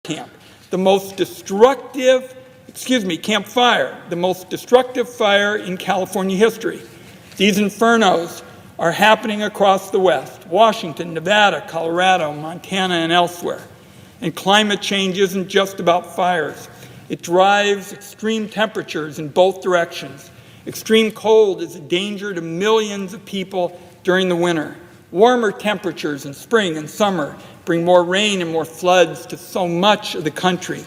camp, the most destructive, Camp Fire, the most destructive fire in California history. These infernos are happening across the West, Washington, Nevada, Colorado, Montana, and elsewhere. And climate change isn't just about fires. It drives extreme temperatures in both directions. Extreme cold is a danger to millions of people during the winter. Warmer temperatures in spring and summer bring more rain and more floods to so much of the country.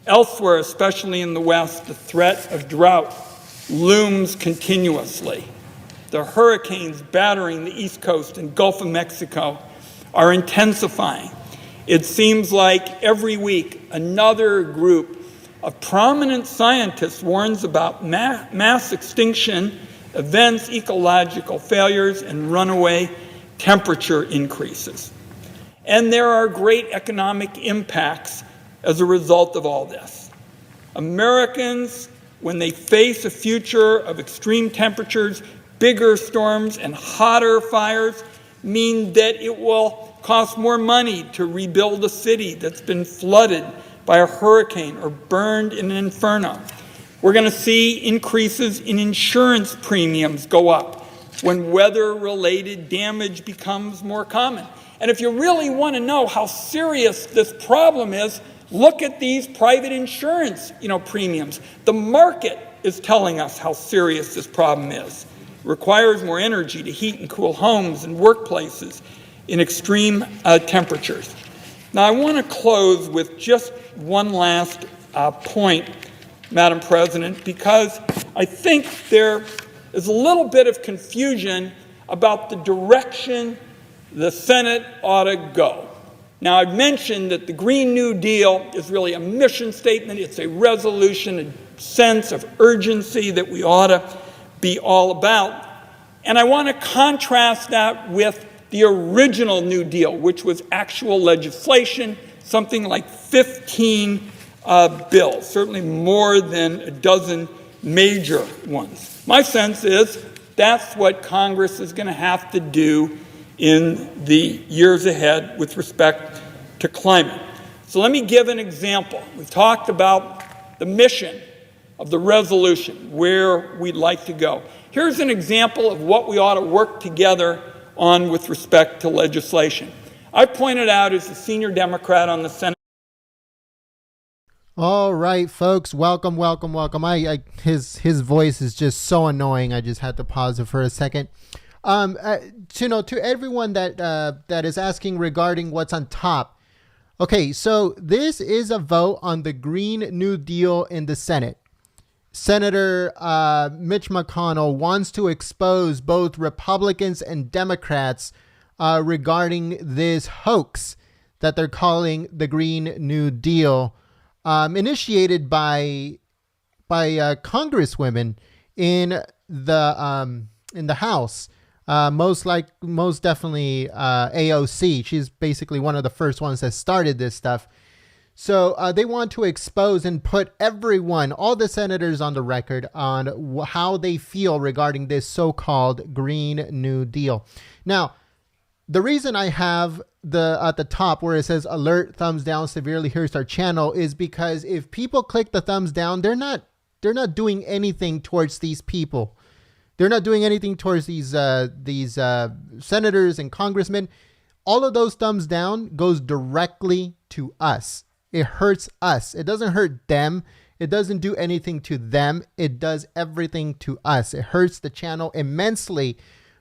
Elsewhere, especially in the West, the threat of drought looms continuously. The hurricanes battering the East Coast and Gulf of Mexico are intensifying. It seems like every week another group of prominent scientists warns about mass extinction events, ecological failures, and runaway temperature increases. And there are great economic impacts as a result of all this. Americans, when they face a future of extreme temperatures, bigger storms, and hotter fires, mean that it will cost more money to rebuild a city that's been flooded by a hurricane or burned in an inferno. We're going to see increases in insurance premiums go up when weather-related damage becomes more common. And if you really want to know how serious this problem is, look at these private insurance, premiums. The market is telling us how serious this problem is. It requires more energy to heat and cool homes and workplaces in extreme temperatures. Now, I want to close with just one last point, Madam President, because I think there is a little bit of confusion about the direction the Senate ought to go. Now, I've mentioned that the Green New Deal is really a mission statement. It's a resolution, a sense of urgency that we ought to be all about. And I want to contrast that with the original New Deal, which was actual legislation, something like 15 bills, certainly more than a dozen major ones. My sense is that's what Congress is going to have to do in the years ahead with respect to climate. So let me give an example. We've talked about the mission of the resolution, where we'd like to go. Here's an example of what we ought to work together on with respect to legislation. I pointed out as a senior Democrat on the Senate. All right, folks, welcome. His voice is just so annoying. I just had to pause it for a second. To everyone that is asking regarding what's on top. Okay, so this is a vote on the Green New Deal in the Senate. Senator Mitch McConnell wants to expose both Republicans and Democrats regarding this hoax that they're calling the Green New Deal, initiated by congresswomen in the House. Most definitely AOC. She's basically one of the first ones that started this stuff. So they want to expose and put all the senators on the record on how they feel regarding this so-called Green New Deal. Now, the reason I have at the top where it says alert, thumbs down, severely hurts our channel is because if people click the thumbs down, they're not doing anything towards these people. They're not doing anything towards these senators and congressmen. All of those thumbs down goes directly to us. It hurts us. It doesn't hurt them. It doesn't do anything to them. It does everything to us. It hurts the channel immensely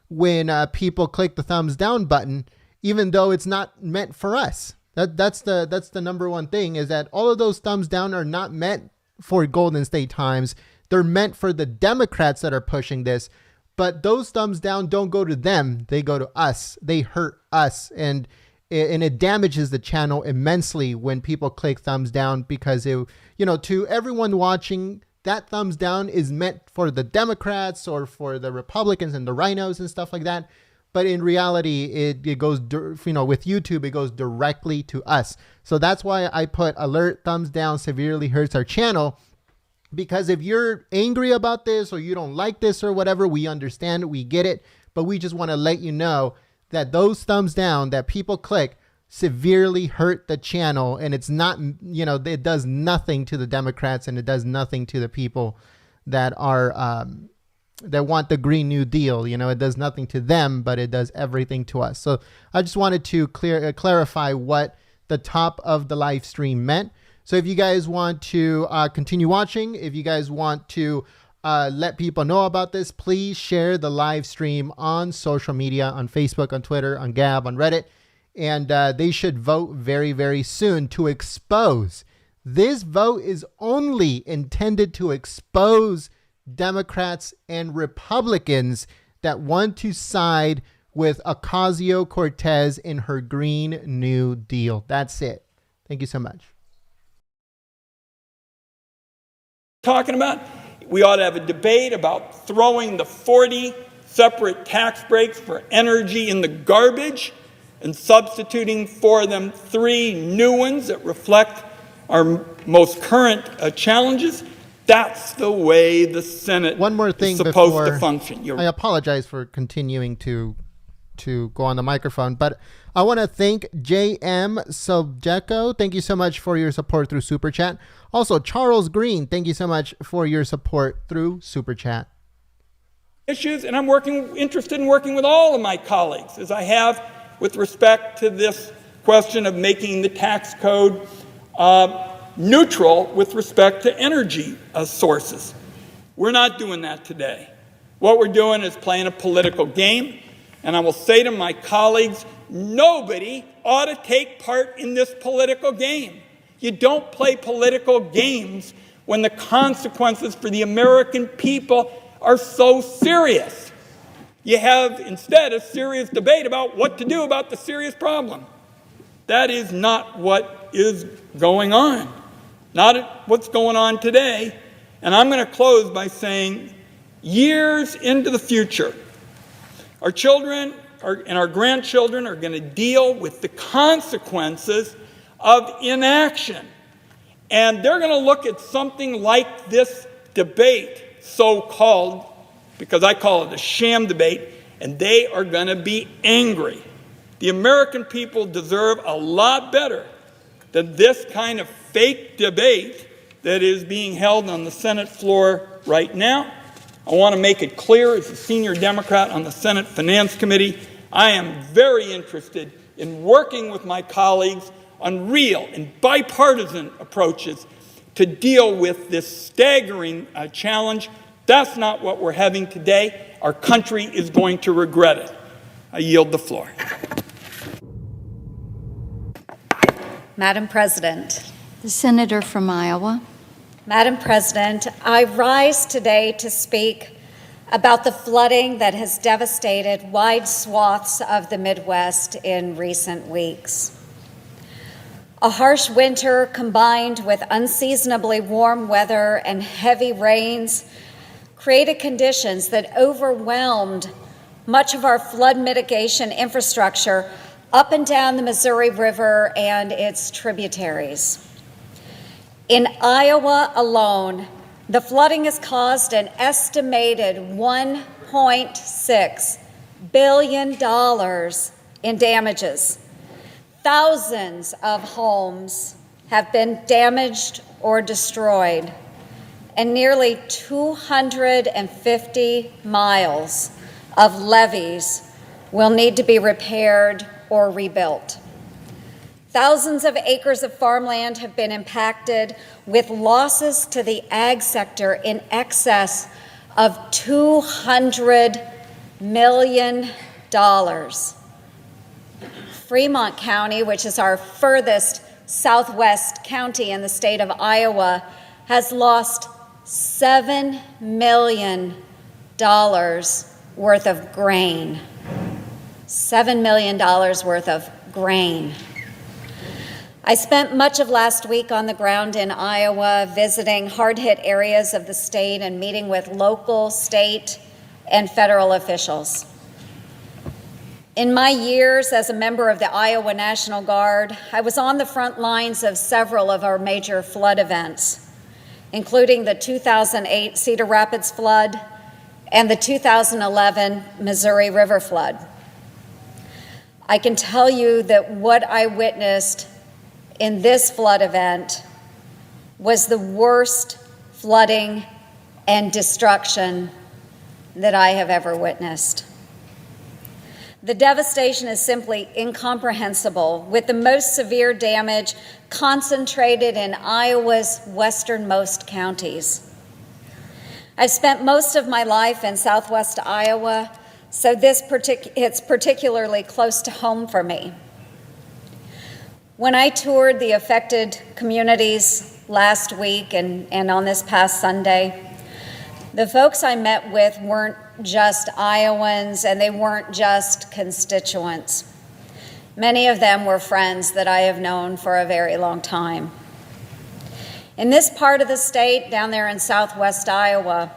when people click the thumbs down button, even though it's not meant for us. That's the number one thing, is that all of those thumbs down are not meant for Golden State Times. They're meant for the Democrats that are pushing this, but those thumbs down don't go to them. They go to us. They hurt us. And it damages the channel immensely when people click thumbs down, because to everyone watching, that thumbs down is meant for the Democrats or for the Republicans and the rhinos and stuff like that. But in reality, it goes, with YouTube, it goes directly to us. So that's why I put alert, thumbs down, severely hurts our channel. Because if you're angry about this or you don't like this or whatever, we understand, we get it. But we just want to let you know that those thumbs down that people click severely hurt the channel, and it's not, it does nothing to the Democrats, and it does nothing to the people that are that want the Green New Deal. It does nothing to them, but it does everything to us. So I just wanted to clarify what the top of the live stream meant. So if you guys want to continue watching, if you guys want to let people know about this, please share the live stream on social media, on Facebook, on Twitter, on Gab, on Reddit. And they should vote very, very soon to expose. This vote is only intended to expose Democrats and Republicans that want to side with Ocasio-Cortez in her Green New Deal. That's it. Thank you so much. Talking about, we ought to have a debate about throwing the 40 separate tax breaks for energy in the garbage and substituting for them 3 new ones that reflect our most current challenges. That's the way the Senate One more thing is supposed before to function. I apologize for continuing to go on the microphone, but I want to thank J.M. Sobjeko. Thank you so much for your support through Super Chat. Also, Charles Green, thank you so much for your support through Super Chat. Issues, and I'm interested in working with all of my colleagues, as I have with respect to this question of making the tax code neutral with respect to energy sources. We're not doing that today. What we're doing is playing a political game, and I will say to my colleagues, nobody ought to take part in this political game. You don't play political games when the consequences for the American people are so serious. You have instead a serious debate about what to do about the serious problem. That is not what is going on. Not what's going on today. And I'm going to close by saying, years into the future, our children and our grandchildren are going to deal with the consequences of inaction. And they're going to look at something like this debate, so-called, because I call it a sham debate, and they are going to be angry. The American people deserve a lot better than this kind of fake debate that is being held on the Senate floor right now. I want to make it clear, as a senior Democrat on the Senate Finance Committee, I am very interested in working with my colleagues on real and bipartisan approaches to deal with this staggering challenge. That's not what we're having today. Our country is going to regret it. I yield the floor. Madam President. The senator from Iowa. Madam President, I rise today to speak about the flooding that has devastated wide swaths of the Midwest in recent weeks. A harsh winter combined with unseasonably warm weather and heavy rains created conditions that overwhelmed much of our flood mitigation infrastructure up and down the Missouri River and its tributaries. In Iowa alone, the flooding has caused an estimated $1.6 billion in damages. Thousands of homes have been damaged or destroyed, and nearly 250 miles of levees will need to be repaired or rebuilt. Thousands of acres of farmland have been impacted, with losses to the ag sector in excess of $200 million. Fremont County, which is our furthest southwest county in the state of Iowa, has lost $7 million worth of grain. $7 million worth of grain. I spent much of last week on the ground in Iowa, visiting hard-hit areas of the state and meeting with local, state, and federal officials. In my years as a member of the Iowa National Guard, I was on the front lines of several of our major flood events, including the 2008 Cedar Rapids flood and the 2011 Missouri River flood. I can tell you that what I witnessed in this flood event was the worst flooding and destruction that I have ever witnessed. The devastation is simply incomprehensible, with the most severe damage concentrated in Iowa's westernmost counties. I've spent most of my life in southwest Iowa, so it's particularly close to home for me. When I toured the affected communities last week and on this past Sunday, the folks I met with weren't just Iowans, and they weren't just constituents. Many of them were friends that I have known for a very long time. In this part of the state, down there in southwest Iowa,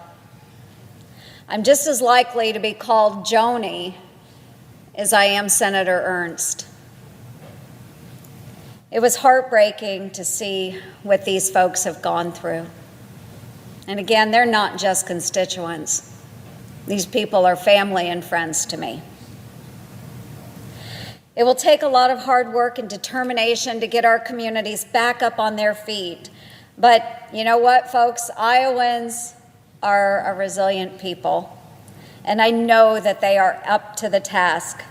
I'm just as likely to be called Joni as I am Senator Ernst. It was heartbreaking to see what these folks have gone through. And again, they're not just constituents. These people are family and friends to me. It will take a lot of hard work and determination to get our communities back up on their feet. But you know what, folks? Iowans are a resilient people, and I know that they are up to the task.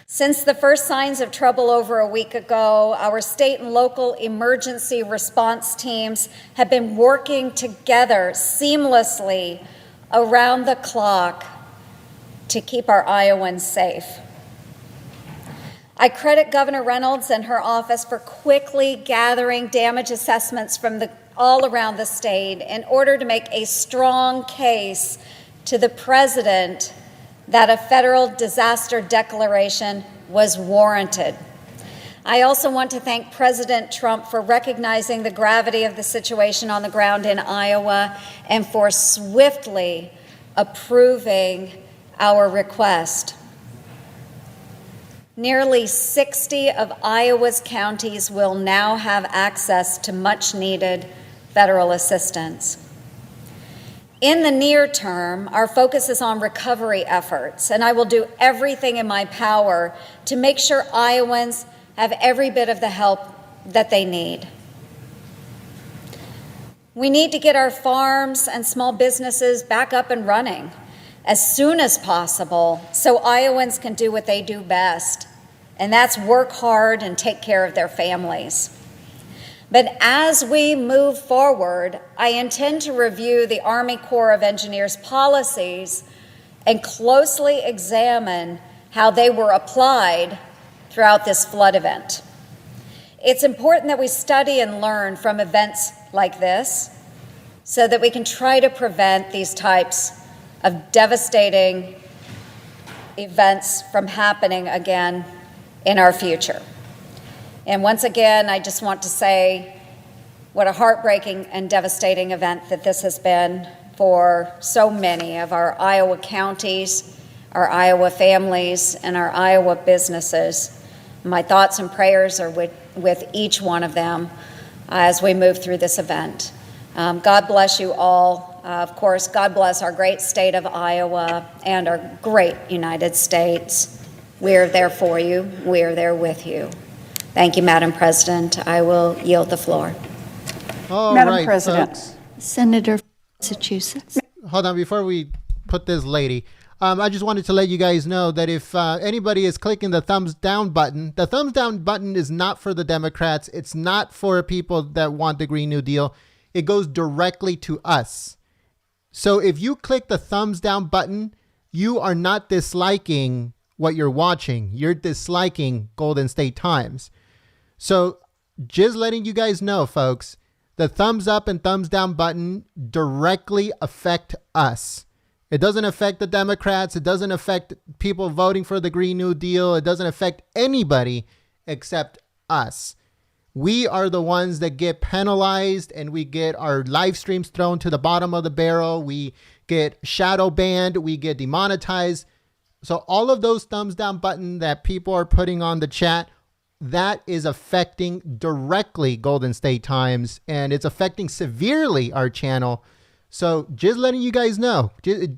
Since the first signs of trouble over a week ago, our state and local emergency response teams have been working together seamlessly around the clock to keep our Iowans safe. I credit Governor Reynolds and her office for quickly gathering damage assessments from all around the state in order to make a strong case to the president that a federal disaster declaration was warranted. I also want to thank President Trump for recognizing the gravity of the situation on the ground in Iowa and for swiftly approving our request. Nearly 60 of Iowa's counties will now have access to much-needed federal assistance. In the near term, our focus is on recovery efforts, and I will do everything in my power to make sure Iowans have every bit of the help that they need. We need to get our farms and small businesses back up and running as soon as possible so Iowans can do what they do best, and that's work hard and take care of their families. But as we move forward, I intend to review the Army Corps of Engineers policies and closely examine how they were applied throughout this flood event. It's important that we study and learn from events like this so that we can try to prevent these types of devastating events from happening again in our future. And once again, I just want to say what a heartbreaking and devastating event that this has been for so many of our Iowa counties, our Iowa families, and our Iowa businesses. My thoughts and prayers are with each one of them as we move through this event. God bless you all. Of course, God bless our great state of Iowa and our great United States. We are there for you. We are there with you. Thank you, Madam President. I will yield the floor. All Madam right, President. folks. Senator from Massachusetts. Hold on, before we put this lady, I just wanted to let you guys know that if anybody is clicking the thumbs down button, the thumbs down button is not for the Democrats. It's not for people that want the Green New Deal. It goes directly to us. So if you click the thumbs down button, you are not disliking what you're watching. You're disliking Golden State Times. So just letting you guys know, folks, the thumbs up and thumbs down button directly affect us. It doesn't affect the Democrats. It doesn't affect people voting for the Green New Deal. It doesn't affect anybody except us. We are the ones that get penalized, and we get our live streams thrown to the bottom of the barrel. We get shadow banned. We get demonetized. So all of those thumbs down button that people are putting on the chat, that is affecting directly Golden State Times, and it's affecting severely our channel. So just letting you guys know,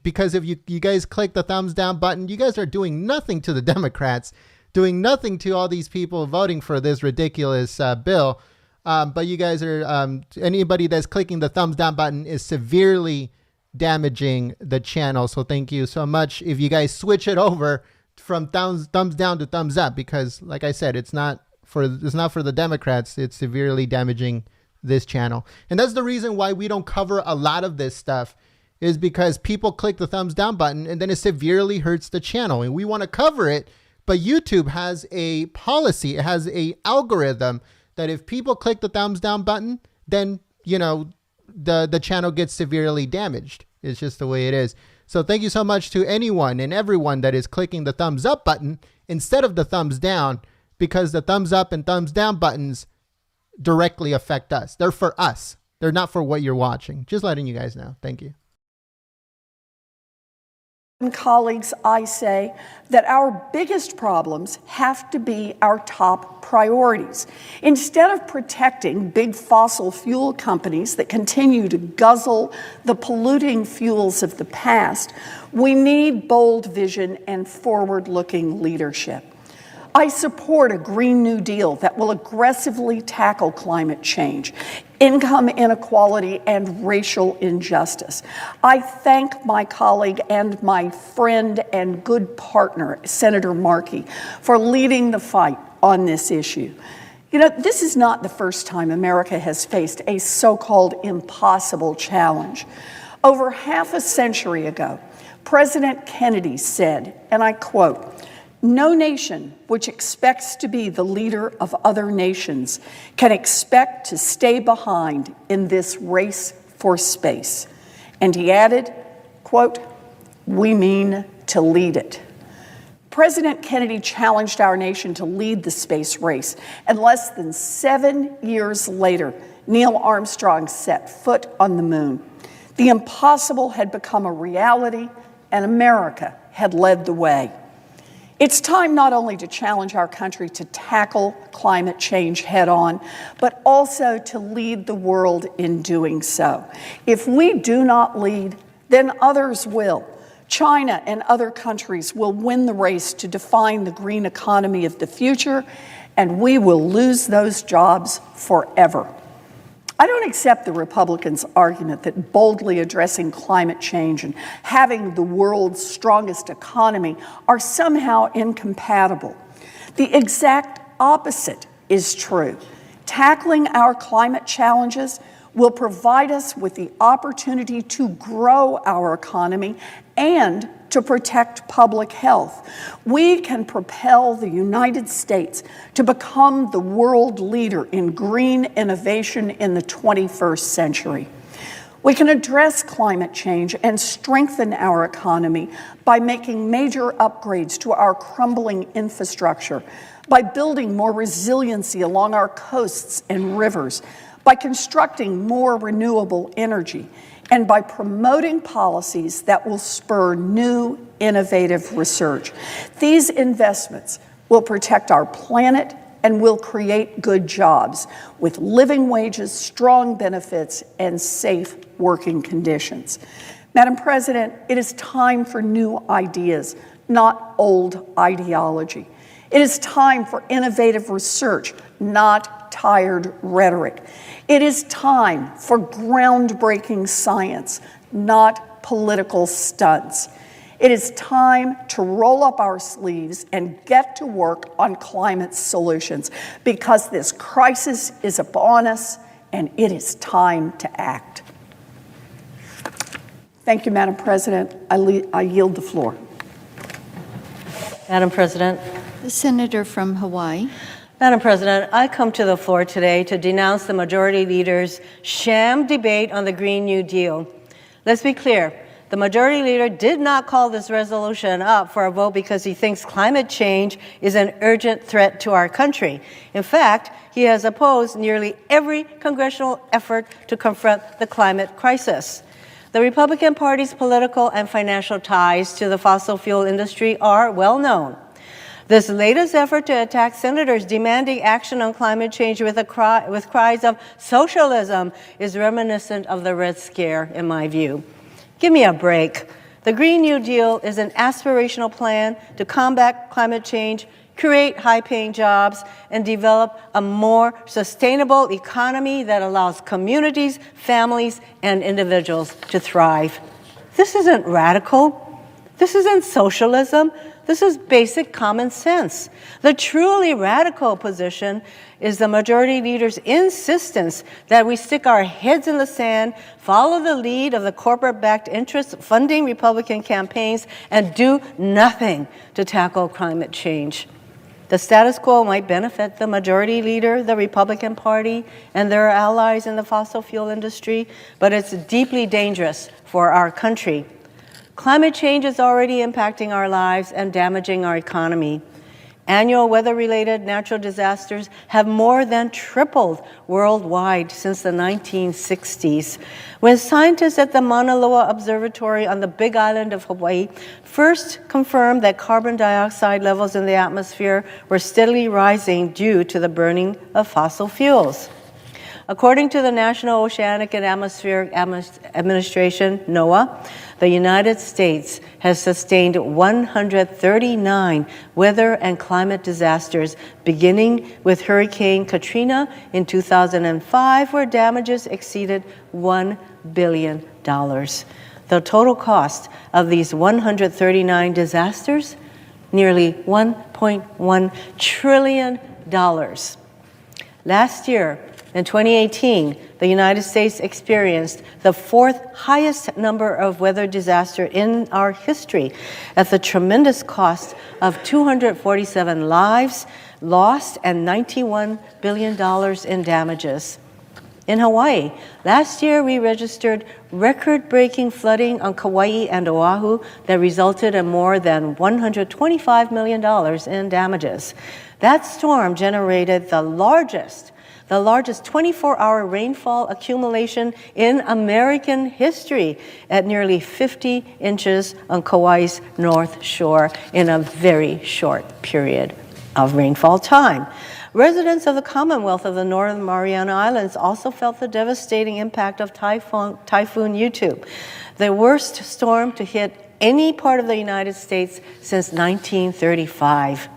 because if you guys click the thumbs down button, you guys are doing nothing to the Democrats. doing nothing to all these people voting for this ridiculous bill. But you guys are, anybody that's clicking the thumbs down button is severely damaging the channel. So thank you so much. If you guys switch it over from thumbs down to thumbs up, because like I said, it's not for the Democrats. It's severely damaging this channel. And that's the reason why we don't cover a lot of this stuff, is because people click the thumbs down button and then it severely hurts the channel. And we want to cover it, but YouTube has a policy, it has a algorithm that if people click the thumbs down button, then, you know, the channel gets severely damaged. It's just the way it is. So thank you so much to anyone and everyone that is clicking the thumbs up button instead of the thumbs down, because the thumbs up and thumbs down buttons directly affect us. They're for us. They're not for what you're watching. Just letting you guys know. Thank you. Colleagues, I say that our biggest problems have to be our top priorities. Instead of protecting big fossil fuel companies that continue to guzzle the polluting fuels of the past, we need bold vision and forward-looking leadership. I support a Green New Deal that will aggressively tackle climate change, income inequality, and racial injustice. I thank my colleague and my friend and good partner, Senator Markey, for leading the fight on this issue. You know, this is not the first time America has faced a so-called impossible challenge. Over half a century ago, President Kennedy said, and I quote, "No nation which expects to be the leader of other nations can expect to stay behind in this race for space." And he added, quote, "We mean to lead it." President Kennedy challenged our nation to lead the space race, and less than 7 years later, Neil Armstrong set foot on the moon. The impossible had become a reality, and America had led the way. It's time not only to challenge our country to tackle climate change head on, but also to lead the world in doing so. If we do not lead, then others will. China and other countries will win the race to define the green economy of the future, and we will lose those jobs forever. I don't accept the Republicans' argument that boldly addressing climate change and having the world's strongest economy are somehow incompatible. The exact opposite is true. Tackling our climate challenges will provide us with the opportunity to grow our economy and to protect public health. We can propel the United States to become the world leader in green innovation in the 21st century. We can address climate change and strengthen our economy by making major upgrades to our crumbling infrastructure, by building more resiliency along our coasts and rivers, by constructing more renewable energy, and by promoting policies that will spur new, innovative research. These investments will protect our planet and will create good jobs with living wages, strong benefits, and safe working conditions. Madam President, it is time for new ideas, not old ideology. It is time for innovative research, not tired rhetoric. It is time for groundbreaking science, not political stunts. It is time to roll up our sleeves and get to work on climate solutions, because this crisis is upon us and it is time to act. Thank you, Madam President. I yield the floor. Madam President. The senator from Hawaii. Madam President, I come to the floor today to denounce the Majority Leader's sham debate on the Green New Deal. Let's be clear. The Majority Leader did not call this resolution up for a vote because he thinks climate change is an urgent threat to our country. In fact, he has opposed nearly every congressional effort to confront the climate crisis. The Republican Party's political and financial ties to the fossil fuel industry are well known. This latest effort to attack senators demanding action on climate change with cries of socialism is reminiscent of the Red Scare, in my view. Give me a break. The Green New Deal is an aspirational plan to combat climate change create high-paying jobs, and develop a more sustainable economy that allows communities, families, and individuals to thrive. This isn't radical. This isn't socialism. This is basic common sense. The truly radical position is the majority leader's insistence that we stick our heads in the sand, follow the lead of the corporate-backed interests funding Republican campaigns, and do nothing to tackle climate change. The status quo might benefit the majority leader, the Republican Party, and their allies in the fossil fuel industry, but it's deeply dangerous for our country. Climate change is already impacting our lives and damaging our economy. Annual weather-related natural disasters have more than tripled worldwide since the 1960s. When scientists at the Mauna Loa Observatory on the Big Island of Hawaii first confirmed that carbon dioxide levels in the atmosphere were steadily rising due to the burning of fossil fuels. According to the National Oceanic and Atmospheric Administration, NOAA, the United States has sustained 139 weather and climate disasters, beginning with Hurricane Katrina in 2005, where damages exceeded $1 billion. The total cost of these 139 disasters, nearly $1.1 trillion. Last year, in 2018, the United States experienced the fourth highest number of weather disasters in our history at the tremendous cost of 247 lives lost and $91 billion in damages. In Hawaii, last year we registered record-breaking flooding on Kauai and Oahu that resulted in more than $125 million in damages. That storm generated the largest 24-hour rainfall accumulation in American history at nearly 50 inches on Kauai's North Shore in a very short period of rainfall time. Residents of the Commonwealth of the Northern Mariana Islands also felt the devastating impact of Typhoon Yutu, the worst storm to hit any part of the United States since 1935.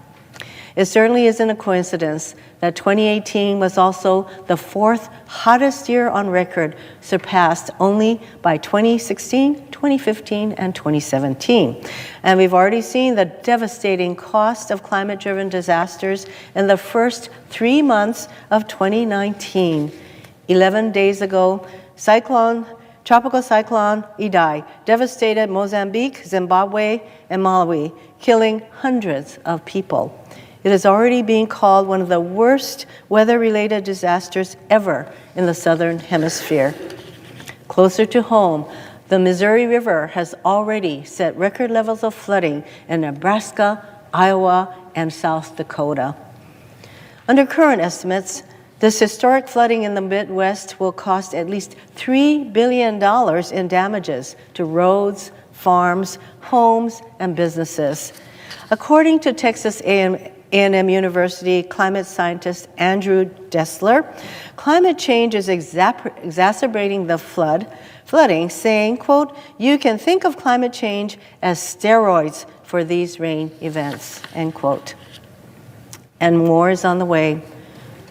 It certainly isn't a coincidence that 2018 was also the fourth hottest year on record, surpassed only by 2016, 2015, and 2017. And we've already seen the devastating cost of climate-driven disasters in the first 3 months of 2019. 11 days ago, Tropical Cyclone Idai devastated Mozambique, Zimbabwe, and Malawi, killing hundreds of people. It is already being called one of the worst weather-related disasters ever in the Southern Hemisphere. Closer to home, the Missouri River has already set record levels of flooding in Nebraska, Iowa, and South Dakota. Under current estimates, this historic flooding in the Midwest will cost at least $3 billion in damages to roads, farms, homes, and businesses. According to Texas A&M University climate scientist Andrew Dessler, climate change is exacerbating the flooding, saying, quote, "You can think of climate change as steroids for these rain events," end quote. And more is on the way.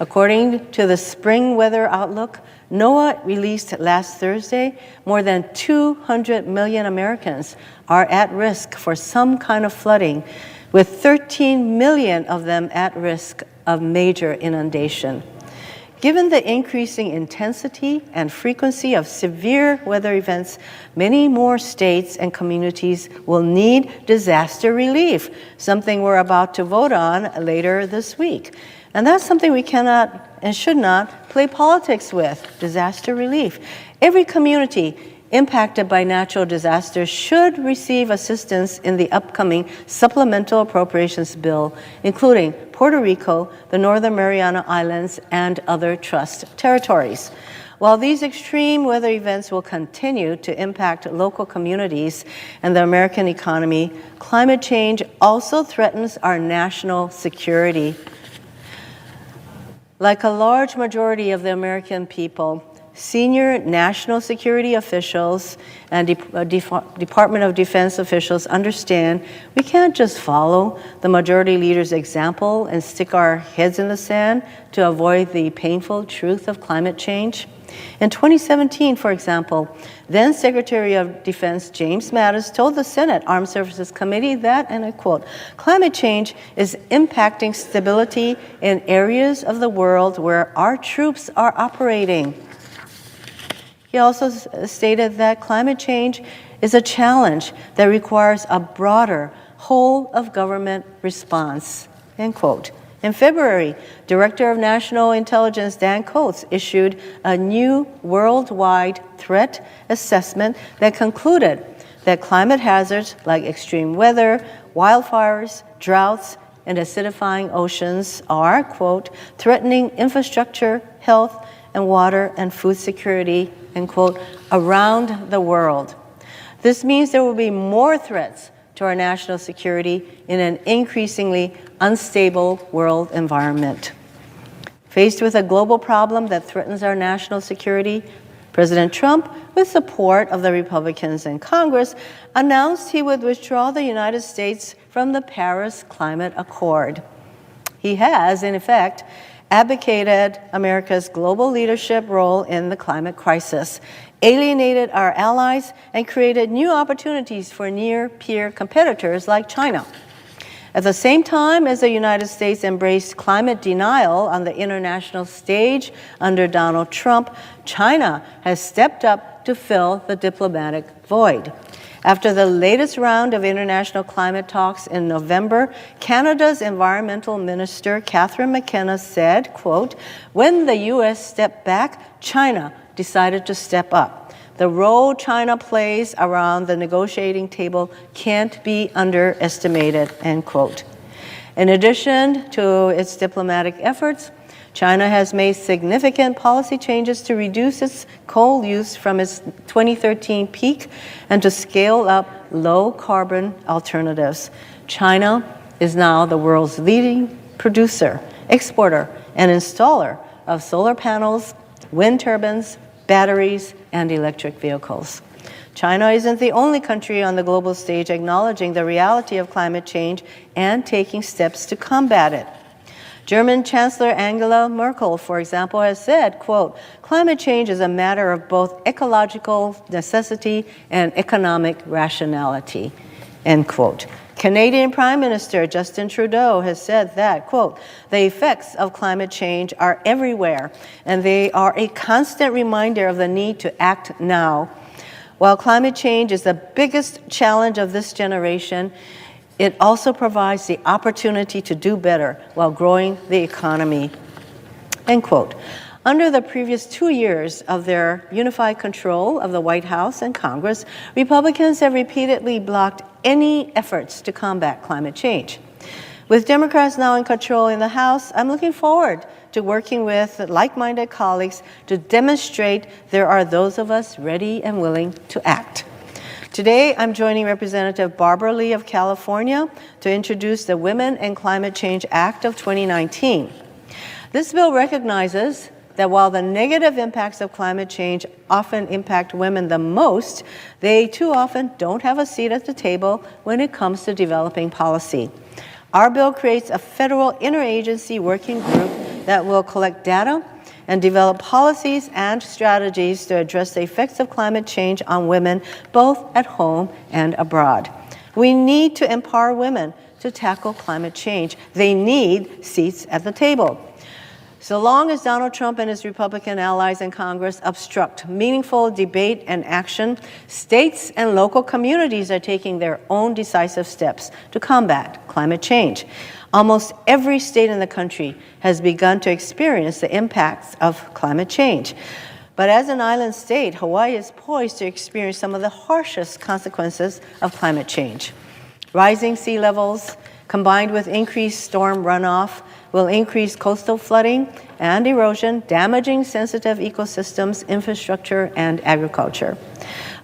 According to the Spring Weather Outlook, NOAA released last Thursday, more than 200 million Americans are at risk for some kind of flooding, with 13 million of them at risk of major inundation. Given the increasing intensity and frequency of severe weather events, many more states and communities will need disaster relief, something we're about to vote on later this week. And that's something we cannot and should not play politics with, disaster relief. Every community impacted by natural disasters should receive assistance in the upcoming supplemental appropriations bill, including Puerto Rico, the Northern Mariana Islands, and other trust territories. While these extreme weather events will continue to impact local communities and the American economy, climate change also threatens our national security. Like a large majority of the American people, senior national security officials and Department of Defense officials understand we can't just follow the majority leader's example and stick our heads in the sand to avoid the painful truth of climate change. In 2017, for example, then Secretary of Defense James Mattis told the Senate Armed Services Committee that, and I quote, "Climate change is impacting stability in areas of the world where our troops are operating." He also stated that climate change is a challenge that requires a broader whole-of-government response, end quote. In February, Director of National Intelligence Dan Coats issued a new worldwide threat assessment that concluded that climate hazards like extreme weather, wildfires, droughts, and acidifying oceans are, quote, threatening infrastructure, health, and water and food security, end quote, around the world. This means there will be more threats to our national security in an increasingly unstable world environment. Faced with a global problem that threatens our national security, President Trump, with support of the Republicans in Congress, announced he would withdraw the United States from the Paris Climate Accord. He has, in effect, abdicated America's global leadership role in the climate crisis, alienated our allies, and created new opportunities for near-peer competitors like China. At the same time as the United States embraced climate denial on the international stage under Donald Trump, China has stepped up to fill the diplomatic void. After the latest round of international climate talks in November, Canada's Environmental Minister Catherine McKenna said, quote, "When the U.S. stepped back, China decided to step up. The role China plays around the negotiating table can't be underestimated," end quote. In addition to its diplomatic efforts, China has made significant policy changes to reduce its coal use from its 2013 peak and to scale up low-carbon alternatives. China is now the world's leading producer, exporter, and installer of solar panels, wind turbines, batteries, and electric vehicles. China isn't the only country on the global stage acknowledging the reality of climate change and taking steps to combat it. German Chancellor Angela Merkel, for example, has said, quote, "Climate change is a matter of both ecological necessity and economic rationality," end quote. Canadian Prime Minister Justin Trudeau has said that, quote, "The effects of climate change are everywhere, and they are a constant reminder of the need to act now. While climate change is the biggest challenge of this generation, it also provides the opportunity to do better while growing the economy," end quote. Under the previous 2 years of their unified control of the White House and Congress, Republicans have repeatedly blocked any efforts to combat climate change. With Democrats now in control in the House, I'm looking forward to working with like-minded colleagues to demonstrate there are those of us ready and willing to act. Today, I'm joining Representative Barbara Lee of California to introduce the Women and Climate Change Act of 2019. This bill recognizes that while the negative impacts of climate change often impact women the most, they too often don't have a seat at the table when it comes to developing policy. Our bill creates a federal interagency working group that will collect data and develop policies and strategies to address the effects of climate change on women, both at home and abroad. We need to empower women to tackle climate change. They need seats at the table. So long as Donald Trump and his Republican allies in Congress obstruct meaningful debate and action, states and local communities are taking their own decisive steps to combat climate change. Almost every state in the country has begun to experience the impacts of climate change. But as an island state, Hawaii is poised to experience some of the harshest consequences of climate change. Rising sea levels, combined with increased storm runoff, will increase coastal flooding and erosion, damaging sensitive ecosystems, infrastructure, and agriculture.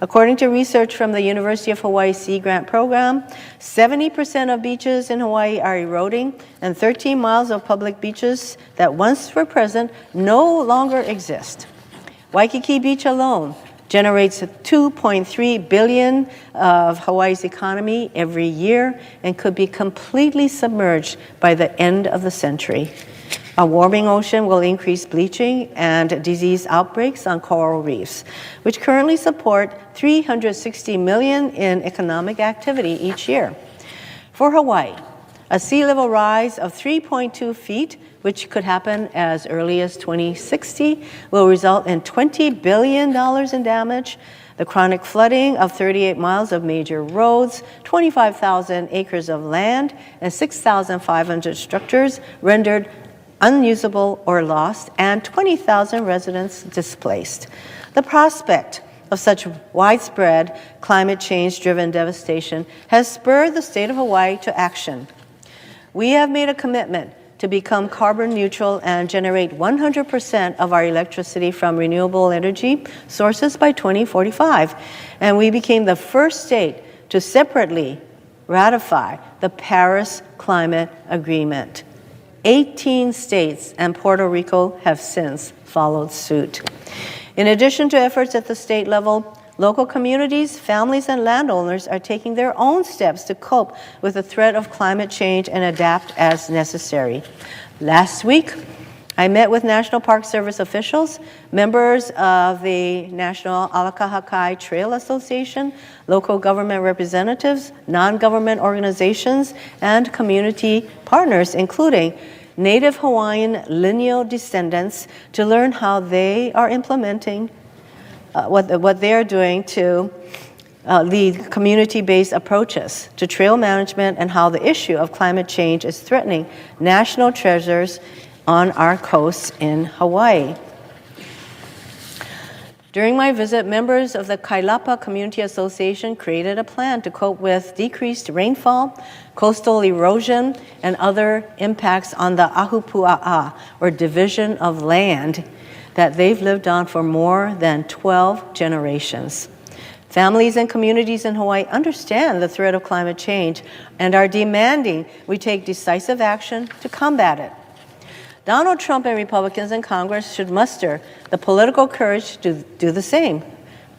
According to research from the University of Hawaii Sea Grant Program, 70% of beaches in Hawaii are eroding, and 13 miles of public beaches that once were present no longer exist. Waikiki Beach alone generates $2.3 billion of Hawaii's economy every year and could be completely submerged by the end of the century. A warming ocean will increase bleaching and disease outbreaks on coral reefs, which currently support $360 million in economic activity each year. For Hawaii, a sea level rise of 3.2 feet, which could happen as early as 2060, will result in $20 billion in damage, the chronic flooding of 38 miles of major roads, 25,000 acres of land, and 6,500 structures rendered unusable or lost, and 20,000 residents displaced. The prospect of such widespread climate change-driven devastation has spurred the state of Hawaii to action. We have made a commitment to become carbon neutral and generate 100% of our electricity from renewable energy sources by 2045. And we became the first state to separately ratify the Paris Climate Agreement. 18 states and Puerto Rico have since followed suit. In addition to efforts at the state level, local communities, families, and landowners are taking their own steps to cope with the threat of climate change and adapt as necessary. Last week, I met with National Park Service officials, members of the National Alakahakai Trail Association, local government representatives, non-government organizations, and community partners, including Native Hawaiian lineal descendants, to learn how they are implementing what they are doing to lead community-based approaches to trail management and how the issue of climate change is threatening national treasures on our coasts in Hawaii. During my visit, members of the Kailapa Community Association created a plan to cope with decreased rainfall, coastal erosion, and other impacts on the ahupua'a, or division of land, that they've lived on for more than 12 generations. Families and communities in Hawaii understand the threat of climate change and are demanding we take decisive action to combat it. Donald Trump and Republicans in Congress should muster the political courage to do the same.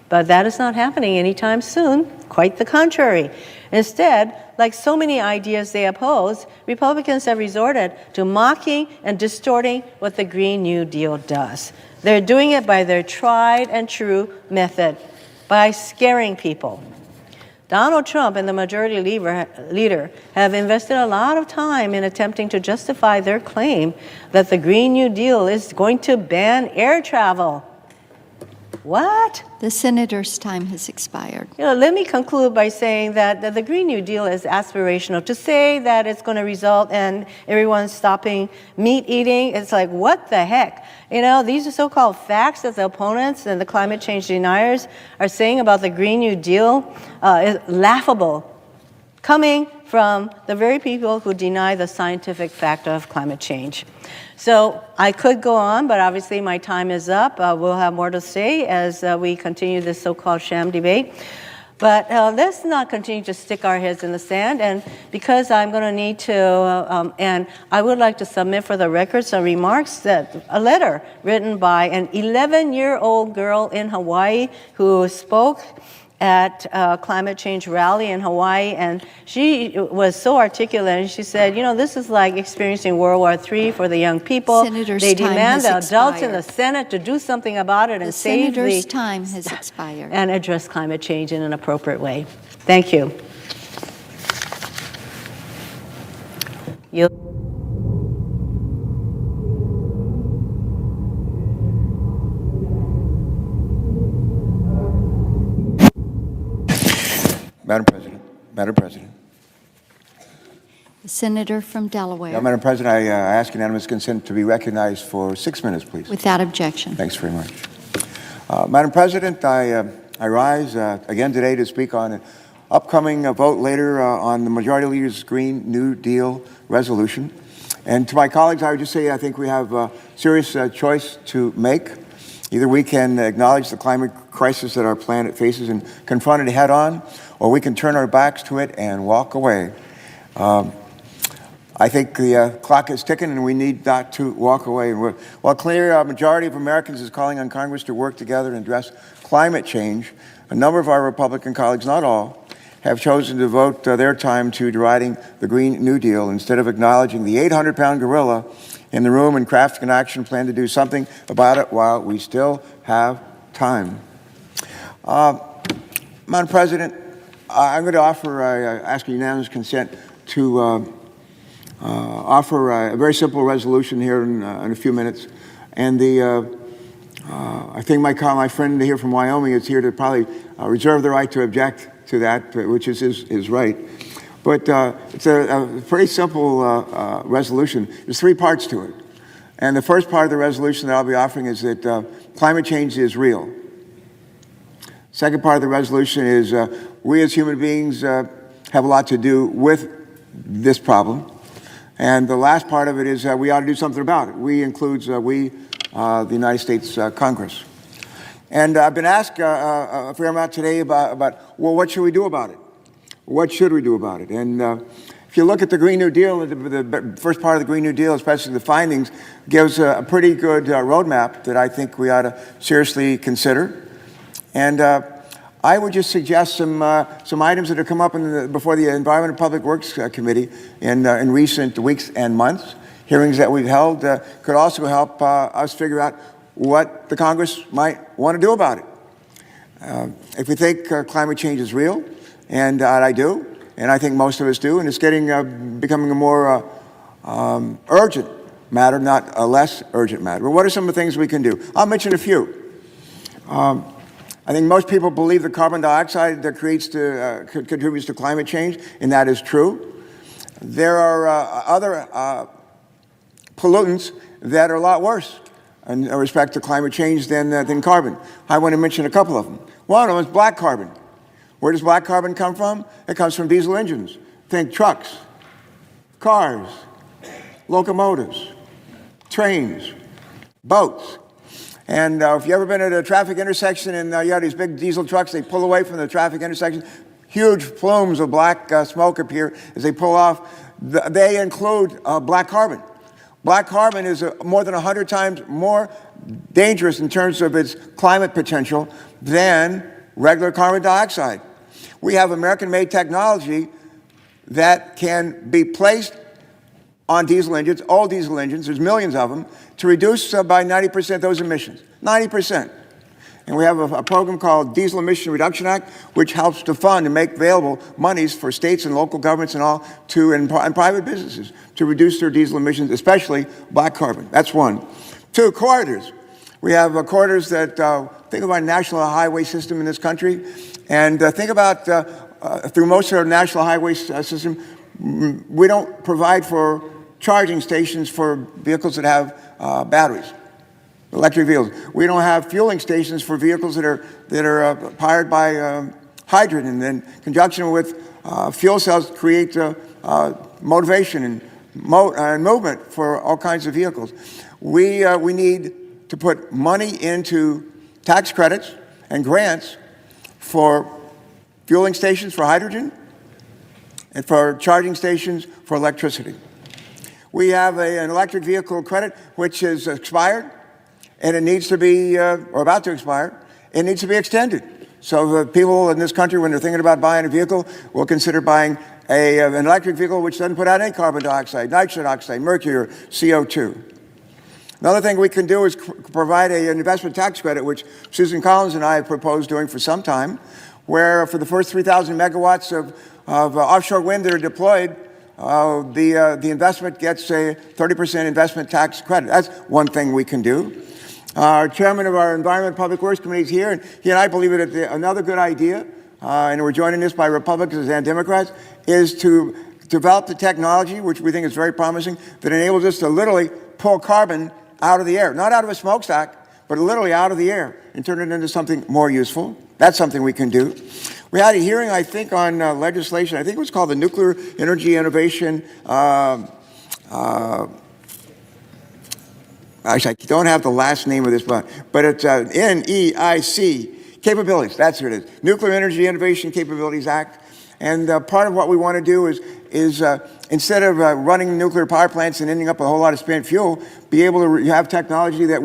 But that is not happening anytime soon, quite the contrary. Instead, like so many ideas they oppose, Republicans have resorted to mocking and distorting what the Green New Deal does. They're doing it by their tried and true method, by scaring people. Donald Trump and the majority leader have invested a lot of time in attempting to justify their claim that the Green New Deal is going to ban air travel. What? The senator's time has expired. Let me conclude by saying that the Green New Deal is aspirational. To say that it's going to result in everyone stopping meat eating, it's like, what the heck? These are so-called facts that the opponents and the climate change deniers are saying about the Green New Deal is laughable, coming from the very people who deny the scientific fact of climate change. So I could go on, but obviously my time is up. We'll have more to say as we continue this so-called sham debate. But let's not continue to stick our heads in the sand. And because I'm going to need to, and I would like to submit for the record some remarks, a letter written by an 11-year-old girl in Hawaii who spoke at a climate change rally in Hawaii, and she was so articulate, and she said, this is like experiencing World War III for the young people. Senator's they time demand has the adults in expired. the Senate to do something about it and save Senator's time has expired. and address climate change in an appropriate way. Thank you. Madam President. The senator from Delaware. Madam President, I ask unanimous consent to be recognized for 6 minutes, please. Without objection. Thanks very much. Madam President, I rise again today to speak on an upcoming vote later on the Majority Leader's Green New Deal resolution. And to my colleagues, I would just say I think we have a serious choice to make. Either we can acknowledge the climate crisis that our planet faces and confront it head on, or we can turn our backs to it and walk away. I think the clock is ticking and we need not to walk away. And while a clear majority of Americans is calling on Congress to work together and address climate change, a number of our Republican colleagues, not all, have chosen to devote their time to deriding the Green New Deal instead of acknowledging the 800-pound gorilla in the room and crafting an action plan to do something about it while we still have time. Madam President, I'm going to ask unanimous consent to offer a very simple resolution here in a few minutes. And I think my friend here from Wyoming is here to probably reserve the right to object to that, which is his right. But it's a pretty simple resolution. There's 3 parts to it. And the first part of the resolution that I'll be offering is that climate change is real. Second part of the resolution is we as human beings have a lot to do with this problem. And the last part of it is we ought to do something about it. We includes the United States Congress. And I've been asked a fair amount today about, well, what should we do about it? What should we do about it? And if you look at the Green New Deal, the first part of the Green New Deal, especially the findings, gives a pretty good roadmap that I think we ought to seriously consider. And I would just suggest some items that have come up before the Environment and Public Works Committee in recent weeks and months. Hearings that we've held could also help us figure out what the Congress might want to do about it. If we think climate change is real, and I do, and I think most of us do, and it's becoming a more urgent matter, not a less urgent matter. But what are some of the things we can do? I'll mention a few. I think most people believe that carbon dioxide that contributes to climate change, and that is true. There are other pollutants that are a lot worse in respect to climate change than carbon. I want to mention a couple of them. One of them is black carbon. Where does black carbon come from? It comes from diesel engines. Think trucks, cars, locomotives, trains, boats. And if you've ever been at a traffic intersection and you have these big diesel trucks, they pull away from the traffic intersection, huge plumes of black smoke appear as they pull off. They include black carbon. Black carbon is more than 100 times more dangerous in terms of its climate potential than regular carbon dioxide. We have American-made technology that can be placed on diesel engines, all diesel engines, there's millions of them, to reduce by 90% those emissions, 90%. And we have a program called Diesel Emission Reduction Act, which helps to fund and make available monies for states and local governments and all and private businesses to reduce their diesel emissions, especially black carbon. That's one. 2, corridors. We have corridors that think about a national highway system in this country, and think about through most of our national highway system, we don't provide for charging stations for vehicles that have batteries, electric vehicles. We don't have fueling stations for vehicles that are powered by hydrogen, and in conjunction with fuel cells create motivation and movement for all kinds of vehicles. We need to put money into tax credits and grants for fueling stations for hydrogen and for charging stations for electricity. We have an electric vehicle credit which is expired, and it needs to be, or about to expire, it needs to be extended. So the people in this country, when they're thinking about buying a vehicle, will consider buying an electric vehicle which doesn't put out any carbon dioxide, nitrogen oxide, mercury, or CO2. Another thing we can do is provide an investment tax credit, which Susan Collins and I have proposed doing for some time, where for the first 3,000 megawatts of offshore wind that are deployed, the investment gets a 30% investment tax credit. That's one thing we can do. Our chairman of our Environment and Public Works Committee is here, and he and I believe that another good idea, and we're joining this by Republicans and Democrats, is to develop the technology, which we think is very promising, that enables us to literally pull carbon out of the air, not out of a smokestack, but literally out of the air and turn it into something more useful. That's something we can do. We had a hearing, I think, on legislation. I think it was called the Nuclear Energy Innovation. Actually, I don't have the last name of this, but it's NEIC capabilities. That's what it is. Nuclear Energy Innovation Capabilities Act. And part of what we want to do is instead of running nuclear power plants and ending up with a whole lot of spent fuel, be able to have technology that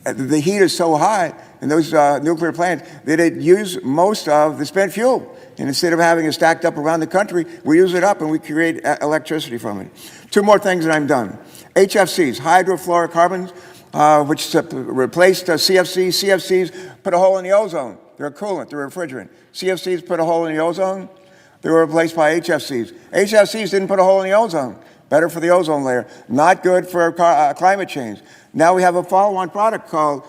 the heat is so high in those nuclear plants that it use most of the spent fuel. And instead of having it stacked up around the country, we use it up and we create electricity from it. Two more things and I'm done. HFCs, hydrofluorocarbons, which replaced CFCs. CFCs put a hole in the ozone. They're a coolant, they're a refrigerant. CFCs put a hole in the ozone. They were replaced by HFCs. HFCs didn't put a hole in the ozone. Better for the ozone layer. Not good for climate change. Now we have a follow-on product called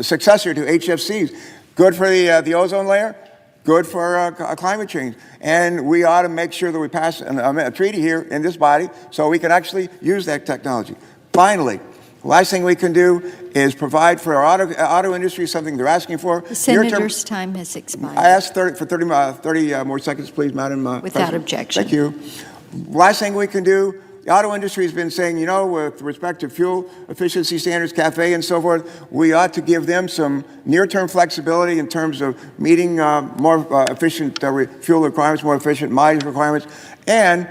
successor to HFCs. Good for the ozone layer. Good for climate change. And we ought to make sure that we pass a treaty here in this body so we can actually use that technology. Finally, the last thing we can do is provide for our auto industry something they're asking for. The senator's time has expired. I asked for 30 more seconds, please, Madam Without President. objection. Thank you. Last thing we can do, the auto industry has been saying, you know, with respect to fuel efficiency standards, CAFE and so forth, we ought to give them some near-term flexibility in terms of meeting more efficient fuel requirements, more efficient mileage requirements, and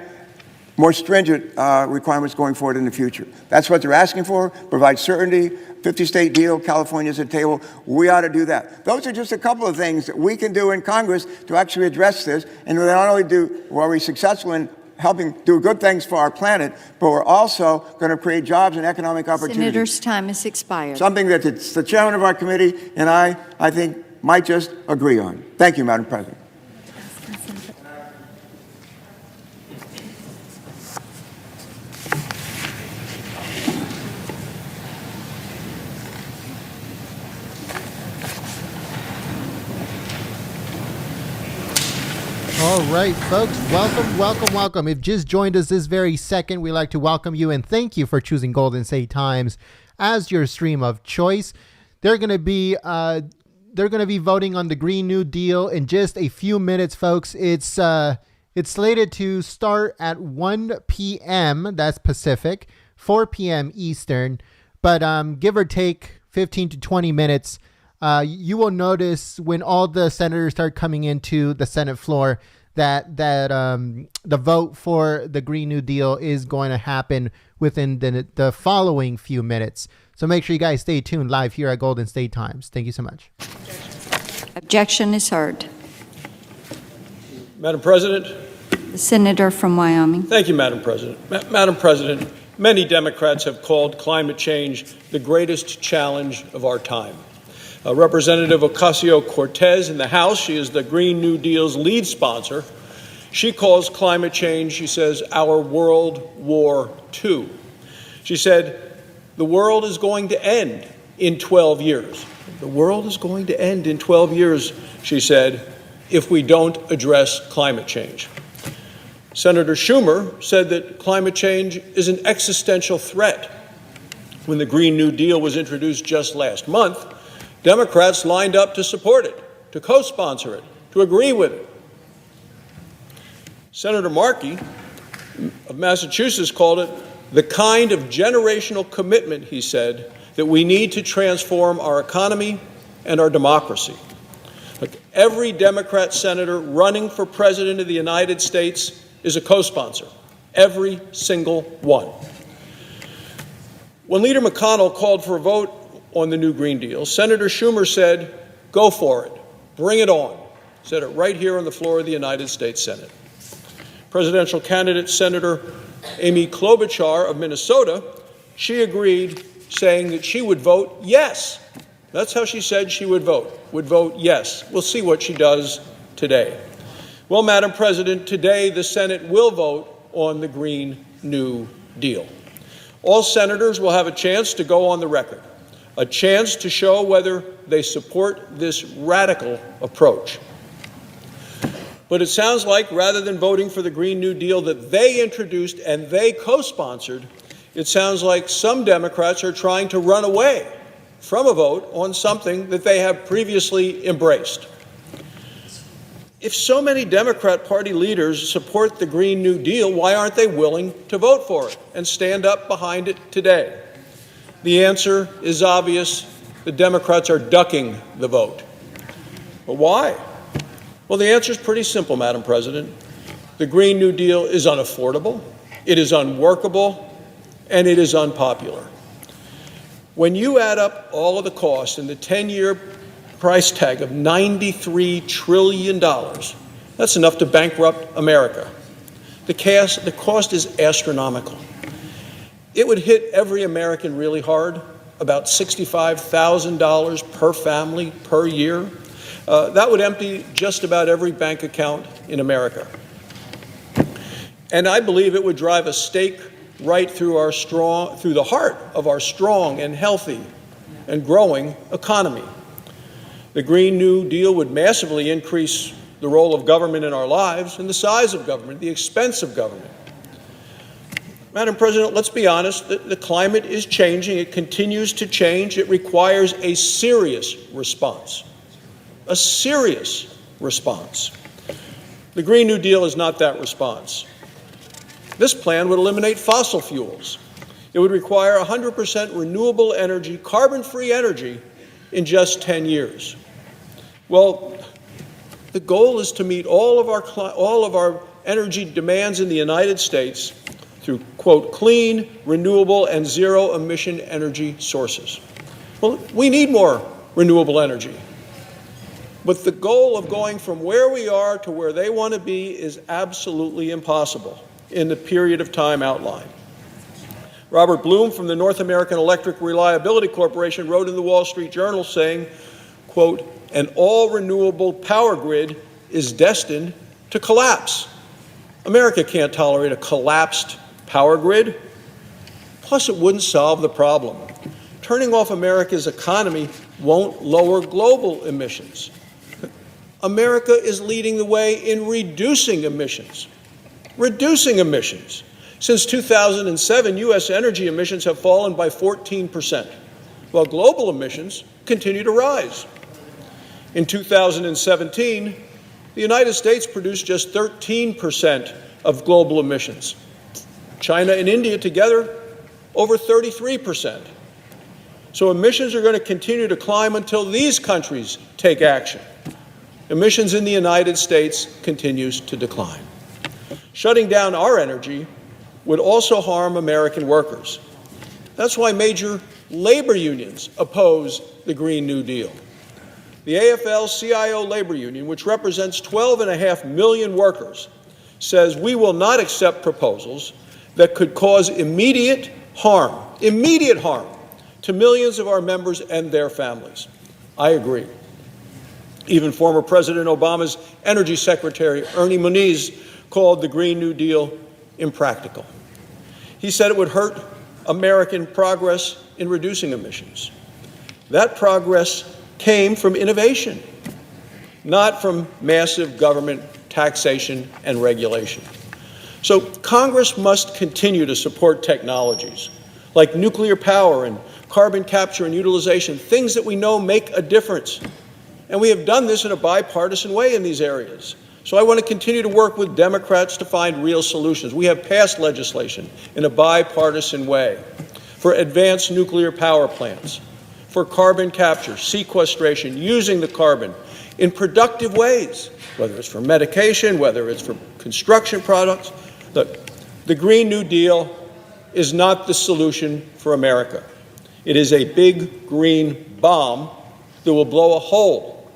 more stringent requirements going forward in the future. That's what they're asking for, provide certainty, 50-state deal, California's at the table. We ought to do that. Those are just a couple of things that we can do in Congress to actually address this, and not only are we successful in helping do good things for our planet, but we're also going to create jobs and economic opportunities. Senator's time has expired. Something that the chairman of our committee and I think, might just agree on. Thank you, Madam President. All right, folks, welcome. If you just joined us this very second, we'd like to welcome you and thank you for choosing Golden State Times as your stream of choice. They're going to be voting on the Green New Deal in just a few minutes, folks. It's slated to start at 1 p.m. That's Pacific, 4 p.m. Eastern, but give or take 15 to 20 minutes. You will notice when all the senators start coming into the Senate floor that the vote for the Green New Deal is going to happen within the following few minutes. So make sure you guys stay tuned live here at Golden State Times. Thank you so much. Objection is heard. Madam President. The senator from Wyoming. Thank you, Madam President. Madam President, many Democrats have called climate change the greatest challenge of our time. Representative Ocasio-Cortez in the House, she is the Green New Deal's lead sponsor. She calls climate change, she says, our World War II. She said, the world is going to end in 12 years. The world is going to end in 12 years, she said, if we don't address climate change. Senator Schumer said that climate change is an existential threat. When the Green New Deal was introduced just last month, Democrats lined up to support it, to co-sponsor it, to agree with it. Senator Markey of Massachusetts called it the kind of generational commitment, he said, that we need to transform our economy and our democracy. Look, every Democrat senator running for president of the United States is a co-sponsor, every single one. When Leader McConnell called for a vote on the new Green Deal, Senator Schumer said, go for it, bring it on. Said it right here on the floor of the United States Senate. Presidential candidate Senator Amy Klobuchar of Minnesota, she agreed, saying that she would vote yes. That's how she said she would vote yes. We'll see what she does today. Well, Madam President, today the Senate will vote on the Green New Deal. All senators will have a chance to go on the record, a chance to show whether they support this radical approach. But it sounds like rather than voting for the Green New Deal that they introduced and they co-sponsored, it sounds like some Democrats are trying to run away from a vote on something that they have previously embraced. If so many Democrat Party leaders support the Green New Deal, why aren't they willing to vote for it and stand up behind it today? The answer is obvious. The Democrats are ducking the vote. But why? Well, the answer is pretty simple, Madam President. The Green New Deal is unaffordable, it is unworkable, and it is unpopular. When you add up all of the costs and the 10-year price tag of $93 trillion, that's enough to bankrupt America. The cost is astronomical. It would hit every American really hard, about $65,000 per family per year. That would empty just about every bank account in America. And I believe it would drive a stake right through the heart of our strong and healthy and growing economy. The Green New Deal would massively increase the role of government in our lives and the size of government, the expense of government. Madam President, let's be honest, the climate is changing. It continues to change. It requires a serious response. A serious response. The Green New Deal is not that response. This plan would eliminate fossil fuels. It would require 100% renewable energy, carbon-free energy, in just 10 years. Well, the goal is to meet all of our energy demands in the United States through, quote, clean, renewable, and zero-emission energy sources. Well, we need more renewable energy. But the goal of going from where we are to where they want to be is absolutely impossible in the period of time outlined. Robert Bloom from the North American Electric Reliability Corporation wrote in the Wall Street Journal saying, quote, an all-renewable power grid is destined to collapse. America can't tolerate a collapsed power grid. Plus, it wouldn't solve the problem. Turning off America's economy won't lower global emissions. America is leading the way in reducing emissions. Reducing emissions. Since 2007, U.S. energy emissions have fallen by 14%, while global emissions continue to rise. In 2017, the United States produced just 13% of global emissions. China and India together, over 33%. So emissions are going to continue to climb until these countries take action. Emissions in the United States continues to decline. Shutting down our energy would also harm American workers. That's why major labor unions oppose the Green New Deal. The AFL-CIO labor union, which represents 12.5 million workers, says we will not accept proposals that could cause immediate harm to millions of our members and their families. I agree. Even former President Obama's Energy Secretary, Ernie Moniz, called the Green New Deal impractical. He said it would hurt American progress in reducing emissions. That progress came from innovation, not from massive government taxation and regulation. So Congress must continue to support technologies like nuclear power and carbon capture and utilization, things that we know make a difference. And we have done this in a bipartisan way in these areas. So I want to continue to work with Democrats to find real solutions. We have passed legislation in a bipartisan way for advanced nuclear power plants, for carbon capture, sequestration, using the carbon in productive ways, whether it's for medication, whether it's for construction products. Look, the Green New Deal is not the solution for America. It is a big green bomb that will blow a hole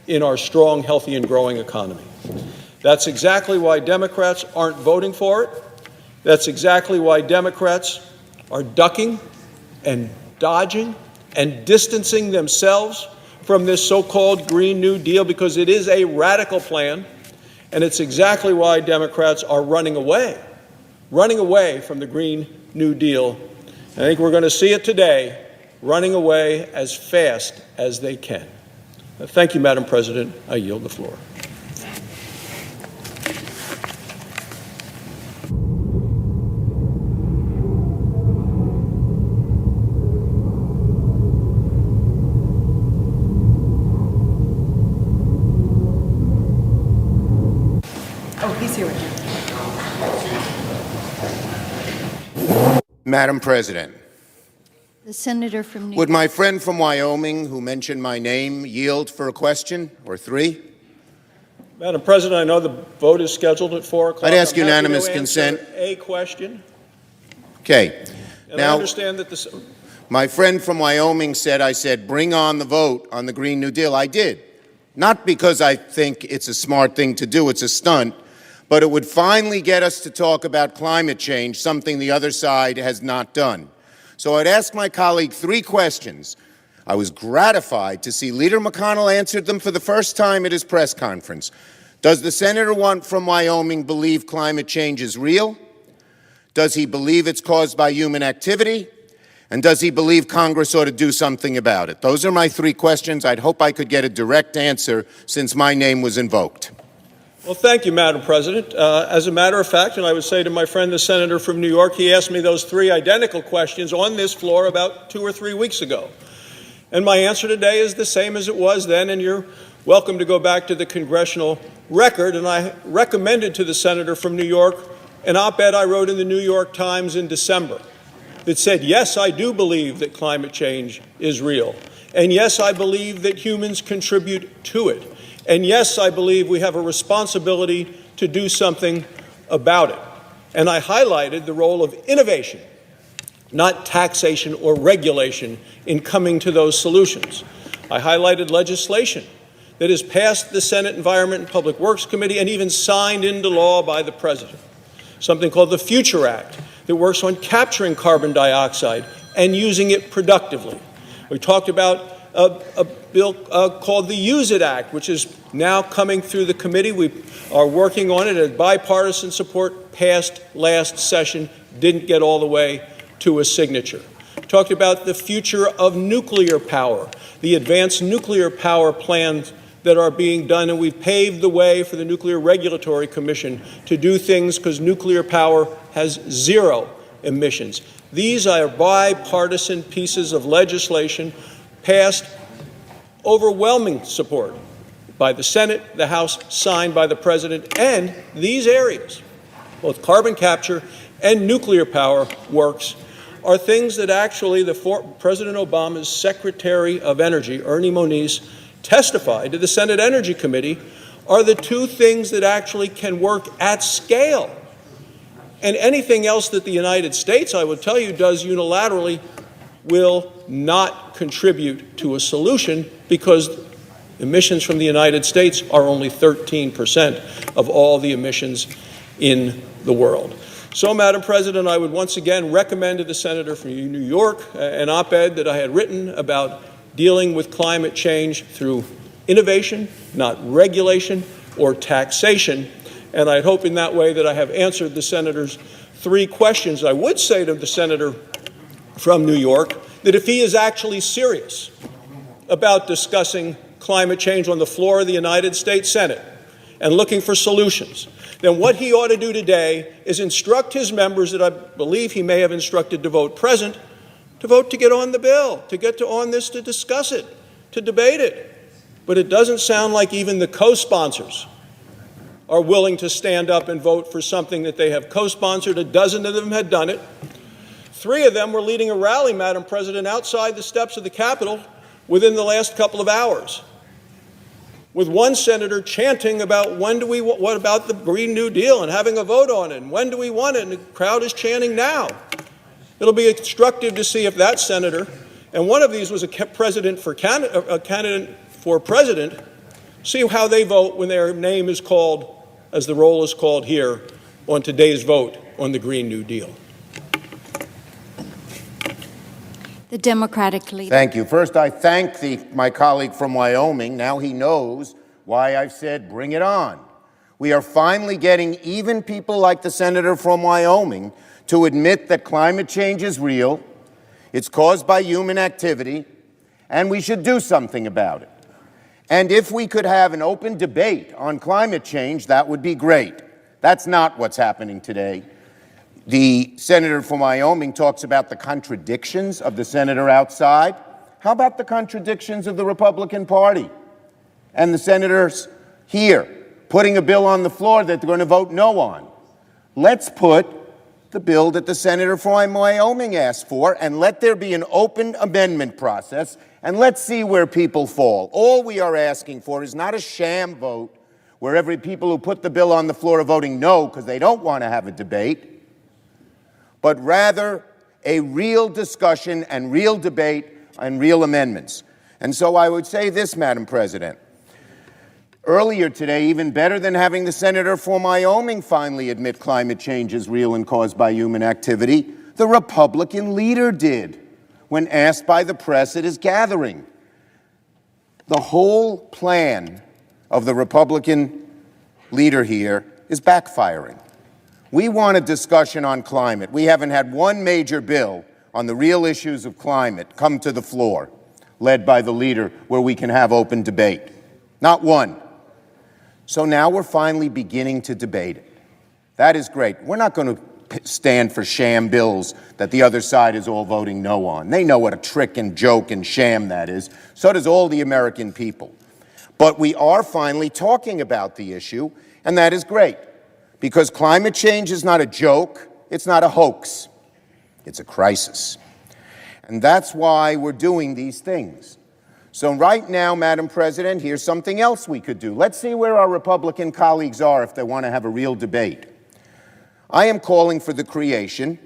in our strong, healthy, and growing economy. That's exactly why Democrats aren't voting for it. That's exactly why Democrats are ducking and dodging and distancing themselves from this so-called Green New Deal, because it is a radical plan, and it's exactly why Democrats are running away from the Green New Deal. I think we're going to see it today, running away as fast as they can. Thank you, Madam President. I yield the floor. Oh, he's here. Madam President, The senator from New would York. my friend from Wyoming who mentioned my name yield for a question or three? Madam President, I know the vote is scheduled at 4 o'clock. I'd ask I'm happy unanimous to answer consent. a question. Okay. And I Now, understand that this. my friend from Wyoming said, I said, bring on the vote on the Green New Deal. I did. Not because I think it's a smart thing to do, it's a stunt, but it would finally get us to talk about climate change, something the other side has not done. So I'd ask my colleague 3 questions. I was gratified to see Leader McConnell answered them for the first time at his press conference. Does the senator from Wyoming believe climate change is real? Does he believe it's caused by human activity? And does he believe Congress ought to do something about it? Those are my 3 questions. I'd hope I could get a direct answer since my name was invoked. Well, thank you, Madam President. As a matter of fact, and I would say to my friend, the senator from New York, he asked me those 3 identical questions on this floor about 2 or 3 weeks ago. And my answer today is the same as it was then, and you're welcome to go back to the congressional record. And I recommended to the senator from New York an op-ed I wrote in the New York Times in December that said, yes, I do believe that climate change is real. And yes, I believe that humans contribute to it. And yes, I believe we have a responsibility to do something about it. And I highlighted the role of innovation, not taxation or regulation, in coming to those solutions. I highlighted legislation that has passed the Senate Environment and Public Works Committee and even signed into law by the President. Something called the Future Act that works on capturing carbon dioxide and using it productively. We talked about a bill called the Use It Act, which is now coming through the committee. We are working on it as bipartisan support, passed last session, didn't get all the way to a signature. We talked about the future of nuclear power, the advanced nuclear power plans that are being done, and we've paved the way for the Nuclear Regulatory Commission to do things because nuclear power has 0 emissions. These are bipartisan pieces of legislation passed overwhelming support by the Senate, the House, signed by the President, and these areas, both carbon capture and nuclear power works, are things that actually President Obama's Secretary of Energy, Ernie Moniz, testified to the Senate Energy Committee are the 2 things that actually can work at scale. And anything else that the United States, I would tell you, does unilaterally will not contribute to a solution because emissions from the United States are only 13% of all the emissions in the world. So, Madam President, I would once again recommend to the senator from New York an op-ed that I had written about dealing with climate change through innovation, not regulation or taxation. And I'd hope in that way that I have answered the senator's 3 questions. I would say to the senator from New York that if he is actually serious about discussing climate change on the floor of the United States Senate and looking for solutions, then what he ought to do today is instruct his members that I believe he may have instructed to vote present, to vote to get on the bill, to get on this, to discuss it, to debate it. But it doesn't sound like even the co-sponsors are willing to stand up and vote for something that they have co-sponsored. A dozen of them had done it. 3 of them were leading a rally, Madam President, outside the steps of the Capitol within the last couple of hours, with one senator chanting about what about the Green New Deal and having a vote on it, and when do we want it, and the crowd is chanting now. It'll be instructive to see if that senator, and one of these was a candidate for president, see how they vote when their name is called, as the roll is called here, on today's vote on the Green New Deal. The Democratic leader. Thank you. First, I thank my colleague from Wyoming. Now he knows why I've said bring it on. We are finally getting even people like the senator from Wyoming to admit that climate change is real, it's caused by human activity, and we should do something about it. And if we could have an open debate on climate change, that would be great. That's not what's happening today. The senator from Wyoming talks about the contradictions of the senator outside. How about the contradictions of the Republican Party and the senators here putting a bill on the floor that they're going to vote no on? Let's put the bill that the senator from Wyoming asked for, and let there be an open amendment process, and let's see where people fall. All we are asking for is not a sham vote. where every people who put the bill on the floor are voting no because they don't want to have a debate, but rather a real discussion and real debate and real amendments. And so I would say this, Madam President. Earlier today, even better than having the senator from Wyoming finally admit climate change is real and caused by human activity, the Republican leader did when asked by the press at his gathering. The whole plan of the Republican leader here is backfiring. We want a discussion on climate. We haven't had one major bill on the real issues of climate come to the floor, led by the leader, where we can have open debate. Not one. So now we're finally beginning to debate it. That is great. We're not going to stand for sham bills that the other side is all voting no on. They know what a trick and joke and sham that is. So does all the American people. But we are finally talking about the issue, and that is great. Because climate change is not a joke, it's not a hoax, it's a crisis. And that's why we're doing these things. So right now, Madam President, here's something else we could do. Let's see where our Republican colleagues are if they want to have a real debate. I am calling for the creation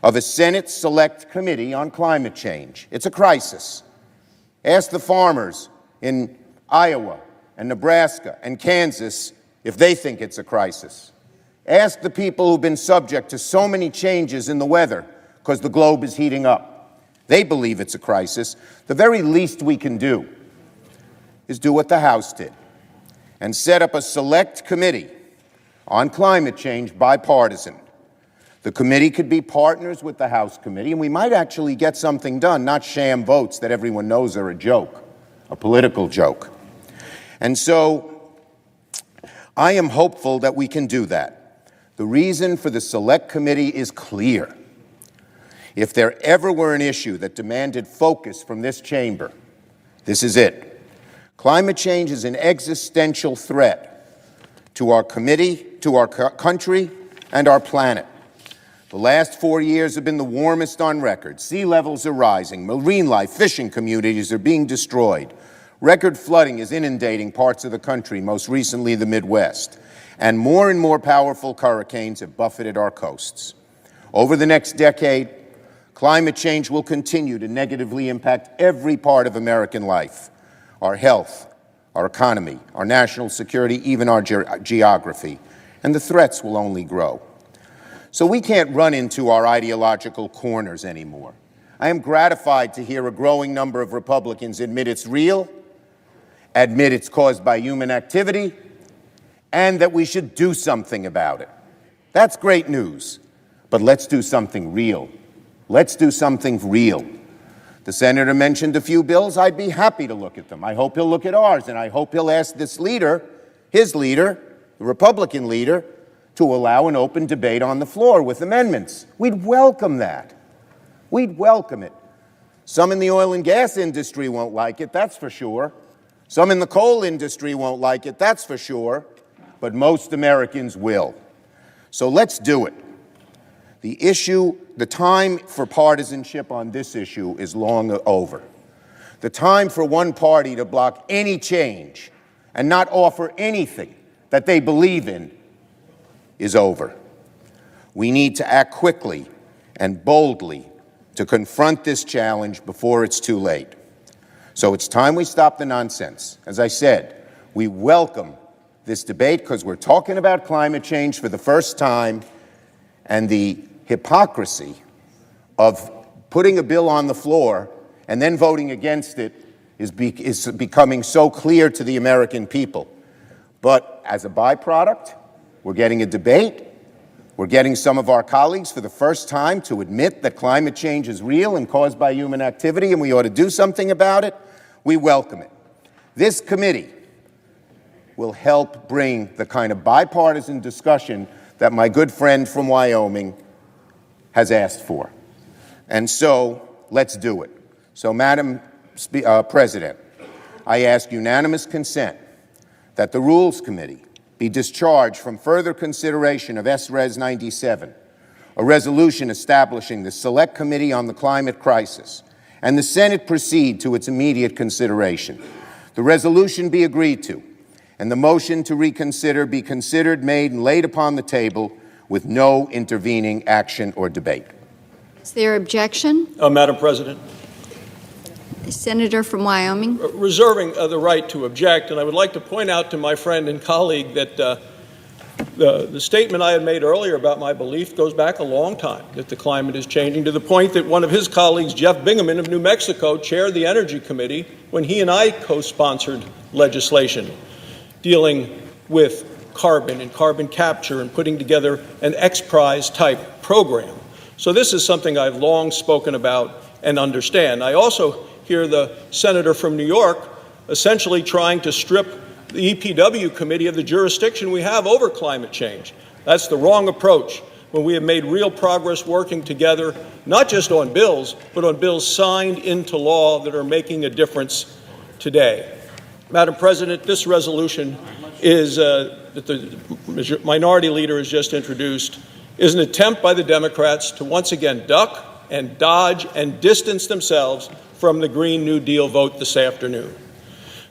of a Senate Select Committee on Climate Change. It's a crisis. Ask the farmers in Iowa and Nebraska and Kansas if they think it's a crisis. Ask the people who've been subject to so many changes in the weather because the globe is heating up. They believe it's a crisis. The very least we can do is do what the House did and set up a select committee on climate change, bipartisan. The committee could be partners with the House committee, and we might actually get something done, not sham votes that everyone knows are a joke, a political joke. And so I am hopeful that we can do that. The reason for the select committee is clear. If there ever were an issue that demanded focus from this chamber, this is it. Climate change is an existential threat to our committee, to our country, and our planet. The last 4 years have been the warmest on record. Sea levels are rising. Marine life, fishing communities are being destroyed. Record flooding is inundating parts of the country, most recently the Midwest. And more powerful hurricanes have buffeted our coasts. Over the next decade, climate change will continue to negatively impact every part of American life, our health, our economy, our national security, even our geography, and the threats will only grow. So we can't run into our ideological corners anymore. I am gratified to hear a growing number of Republicans admit it's real, admit it's caused by human activity, and that we should do something about it. That's great news, but let's do something real. Let's do something real. The senator mentioned a few bills. I'd be happy to look at them. I hope he'll look at ours, and I hope he'll ask this leader, his leader, the Republican leader, to allow an open debate on the floor with amendments. We'd welcome that. We'd welcome it. Some in the oil and gas industry won't like it, that's for sure. Some in the coal industry won't like it, that's for sure. But most Americans will. So let's do it. The time for partisanship on this issue is long over. The time for one party to block any change and not offer anything that they believe in is over. We need to act quickly and boldly to confront this challenge before it's too late. So it's time we stop the nonsense. As I said, we welcome this debate because we're talking about climate change for the first time, and the hypocrisy of putting a bill on the floor and then voting against it is becoming so clear to the American people. But as a byproduct, we're getting a debate. We're getting some of our colleagues for the first time to admit that climate change is real and caused by human activity, and we ought to do something about it. We welcome it. This committee will help bring the kind of bipartisan discussion that my good friend from Wyoming has asked for. And so, let's do it. So, Madam President, I ask unanimous consent that the Rules Committee be discharged from further consideration of S-Res 97, a resolution establishing the Select Committee on the Climate Crisis, and the Senate proceed to its immediate consideration. The resolution be agreed to, and the motion to reconsider be considered, made, and laid upon the table with no intervening action or debate. Is there objection? Madam President, The senator from Wyoming. reserving the right to object, and I would like to point out to my friend and colleague that the statement I had made earlier about my belief goes back a long time, that the climate is changing, to the point that one of his colleagues, Jeff Bingaman of New Mexico, chaired the Energy Committee when he and I co-sponsored legislation dealing with carbon and carbon capture and putting together an X-Prize type program. So this is something I've long spoken about and understand. I also hear the senator from New York essentially trying to strip the EPW committee of the jurisdiction we have over climate change. That's the wrong approach when we have made real progress working together, not just on bills, but on bills signed into law that are making a difference today. Madam President, this resolution is that the minority leader has just introduced is an attempt by the Democrats to once again duck and dodge and distance themselves from the Green New Deal vote this afternoon.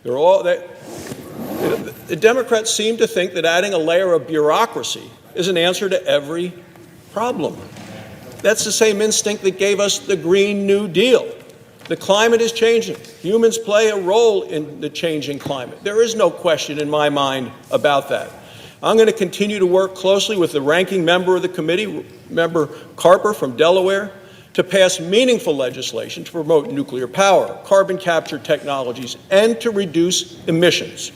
The Democrats seem to think that adding a layer of bureaucracy is an answer to every problem. That's the same instinct that gave us the Green New Deal. The climate is changing. Humans play a role in the changing climate. There is no question in my mind about that. I'm going to continue to work closely with the ranking member of the committee, Member Carper from Delaware, to pass meaningful legislation to promote nuclear power, carbon capture technologies, and to reduce emissions.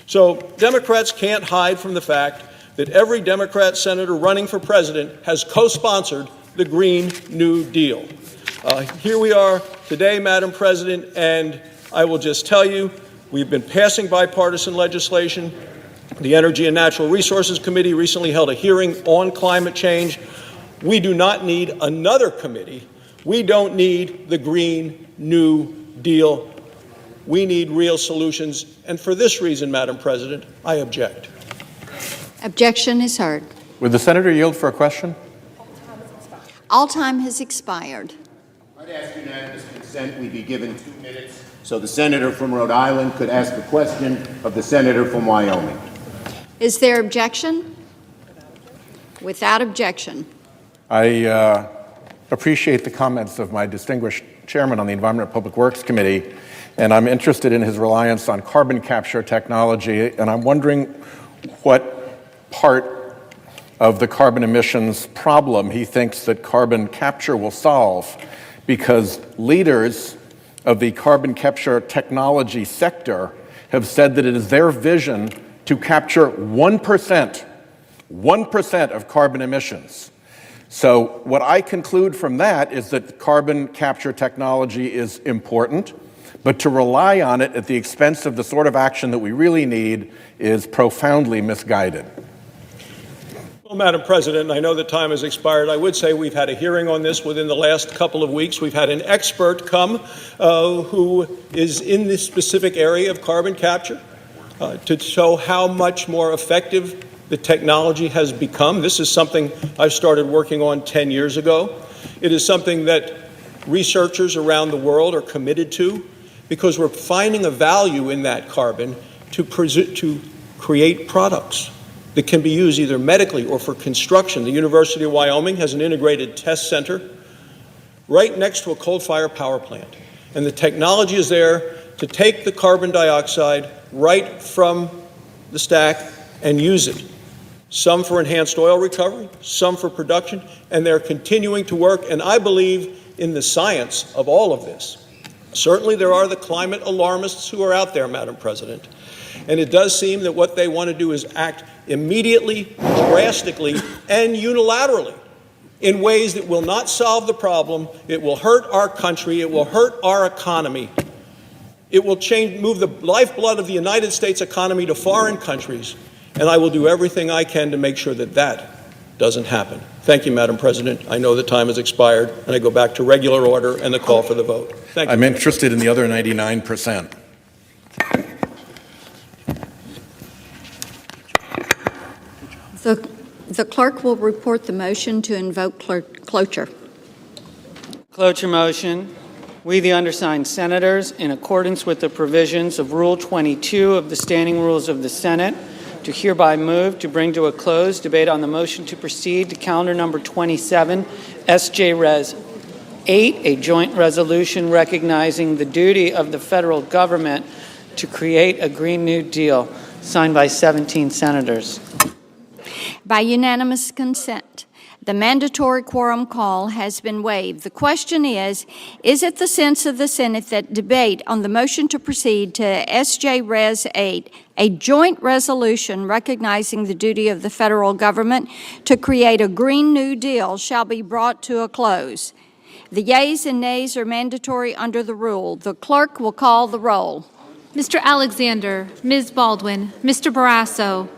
So Democrats can't hide from the fact that every Democrat senator running for president has co-sponsored the Green New Deal. Here we are today, Madam President, and I will just tell you, we've been passing bipartisan legislation. The Energy and Natural Resources Committee recently held a hearing on climate change. We do not need another committee. We don't need the Green New Deal. We need real solutions. And for this reason, Madam President, I object. Objection is heard. Would the senator yield for a question? All time has expired. I'd ask unanimous consent we be given 2 minutes so the senator from Rhode Island could ask a question of the senator from Wyoming. Is there objection? Without objection. I appreciate the comments of my distinguished chairman on the Environment and Public Works Committee, and I'm interested in his reliance on carbon capture technology, and I'm wondering what part of the carbon emissions problem he thinks that carbon capture will solve, because leaders of the carbon capture technology sector have said that it is their vision to capture 1% of carbon emissions. So what I conclude from that is that carbon capture technology is important, but to rely on it at the expense of the sort of action that we really need is profoundly misguided. Well, Madam President, I know the time has expired. I would say we've had a hearing on this within the last couple of weeks. We've had an expert come who is in this specific area of carbon capture to show how much more effective the technology has become. This is something I started working on 10 years ago. It is something that researchers around the world are committed to because we're finding a value in that carbon to create products that can be used either medically or for construction. The University of Wyoming has an integrated test center right next to a coal-fired power plant. And the technology is there to take the carbon dioxide right from the stack and use it. Some for enhanced oil recovery, some for production, and they're continuing to work. And I believe in the science of all of this. Certainly there are the climate alarmists who are out there, Madam President. And it does seem that what they want to do is act immediately, drastically, and unilaterally in ways that will not solve the problem. It will hurt our country. It will hurt our economy. It will move the lifeblood of the United States economy to foreign countries. And I will do everything I can to make sure that that doesn't happen. Thank you, Madam President. I know the time has expired, and I go back to regular order and the call for the vote. Thank you. I'm interested in the other 99%. The clerk will report the motion to invoke cloture. Cloture motion. We, the undersigned senators, in accordance with the provisions of Rule 22 of the Standing Rules of the Senate, do hereby move to bring to a close debate on the motion to proceed to calendar number 27, S.J. Res. 8, a joint resolution recognizing the duty of the federal government to create a Green New Deal, signed by 17 senators. By unanimous consent, the mandatory quorum call has been waived. The question is it the sense of the Senate that debate on the motion to proceed to S.J. Res. 8, a joint resolution recognizing the duty of the federal government to create a Green New Deal, shall be brought to a close? The yeas and nays are mandatory under the rule. The clerk will call the roll. Mr. Alexander, Ms. Baldwin, Mr. Barrasso.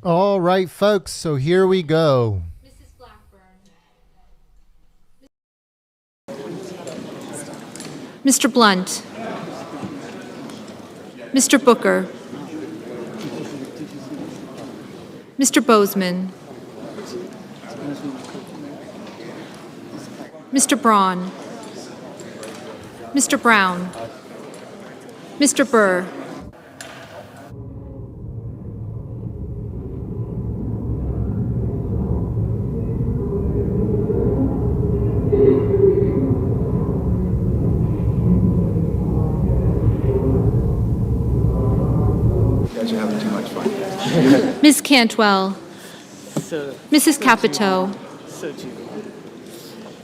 All right, folks, so here we go. Mrs. Blackburn. Mr. Blunt. Mr. Booker. Mr. Bozeman. Mr. Braun. Mr. Brown. Mr. Burr. Ms. Cantwell, Mrs. Capito,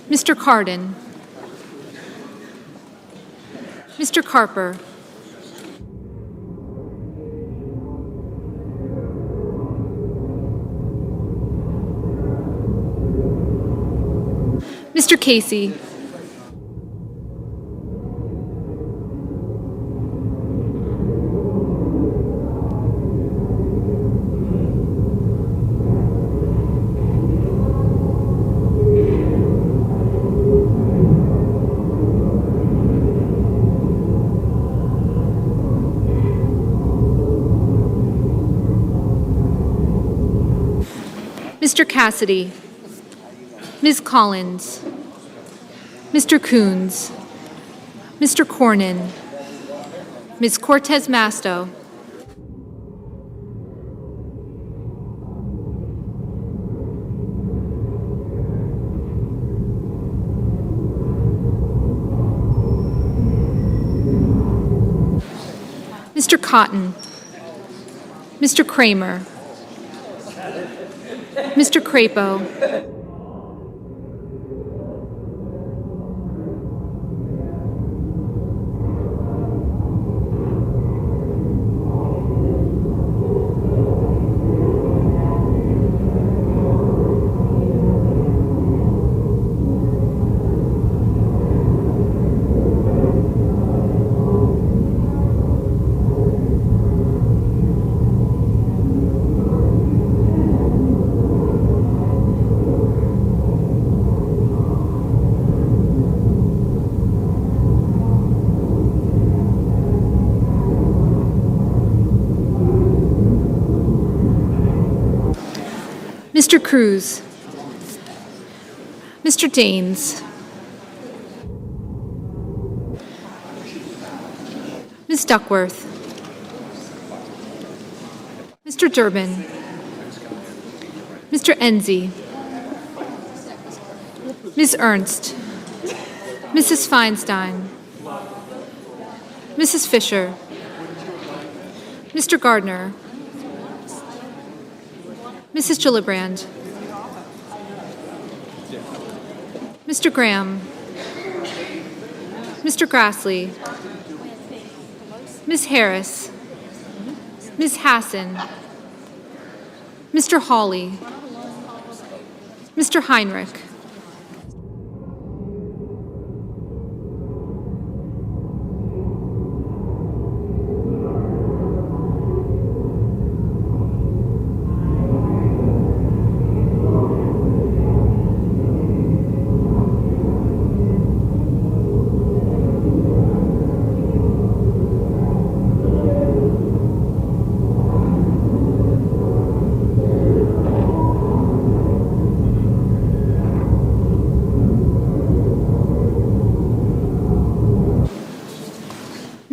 Mr. Cardin, Mr. Carper, Mr. Casey, Mr. Cassidy, Ms. Collins, Mr. Coons, Mr. Cornyn, Ms. Cortez Masto, Mr. Cotton, Mr. Kramer, Mr. Crapo, Mr. Cruz, Mr. Daines, Ms. Duckworth, Mr. Durbin, Mr. Enzi, Ms. Ernst, Mrs. Feinstein, Mrs. Fisher, Mr. Gardner, Mrs. Gillibrand, Mr. Graham, Mr. Grassley, Ms. Harris, Ms. Hassan, Mr. Hawley, Mr. Heinrich,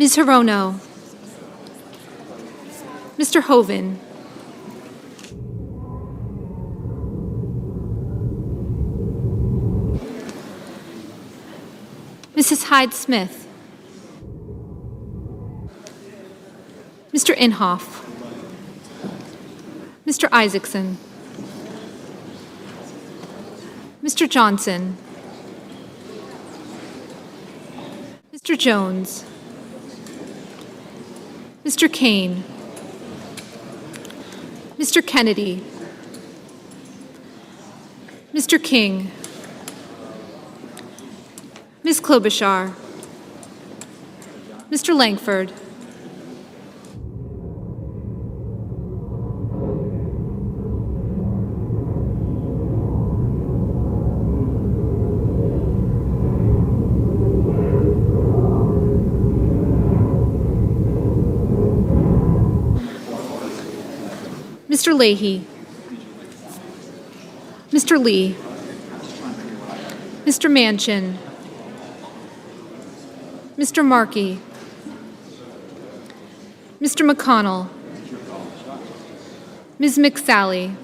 Ms. Hirono, Mr. Hoven, Mrs. Hyde-Smith, Mr. Inhofe, Mr. Isaacson, Mr. Johnson, Mr. Jones, Mr. Kane, Mr. Kennedy, Mr. King, Ms. Klobuchar, Mr. Langford, Mr. Leahy, Mr. Lee, Mr. Manchin, Mr. Markey, Mr. McConnell, Ms. McSally,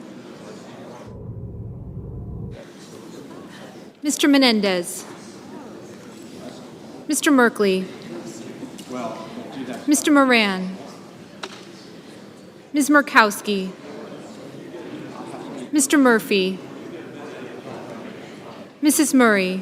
Mr. Menendez, Mr. Merkley, Mr. Moran, Ms. Murkowski, Mr. Murphy, Mrs. Murray,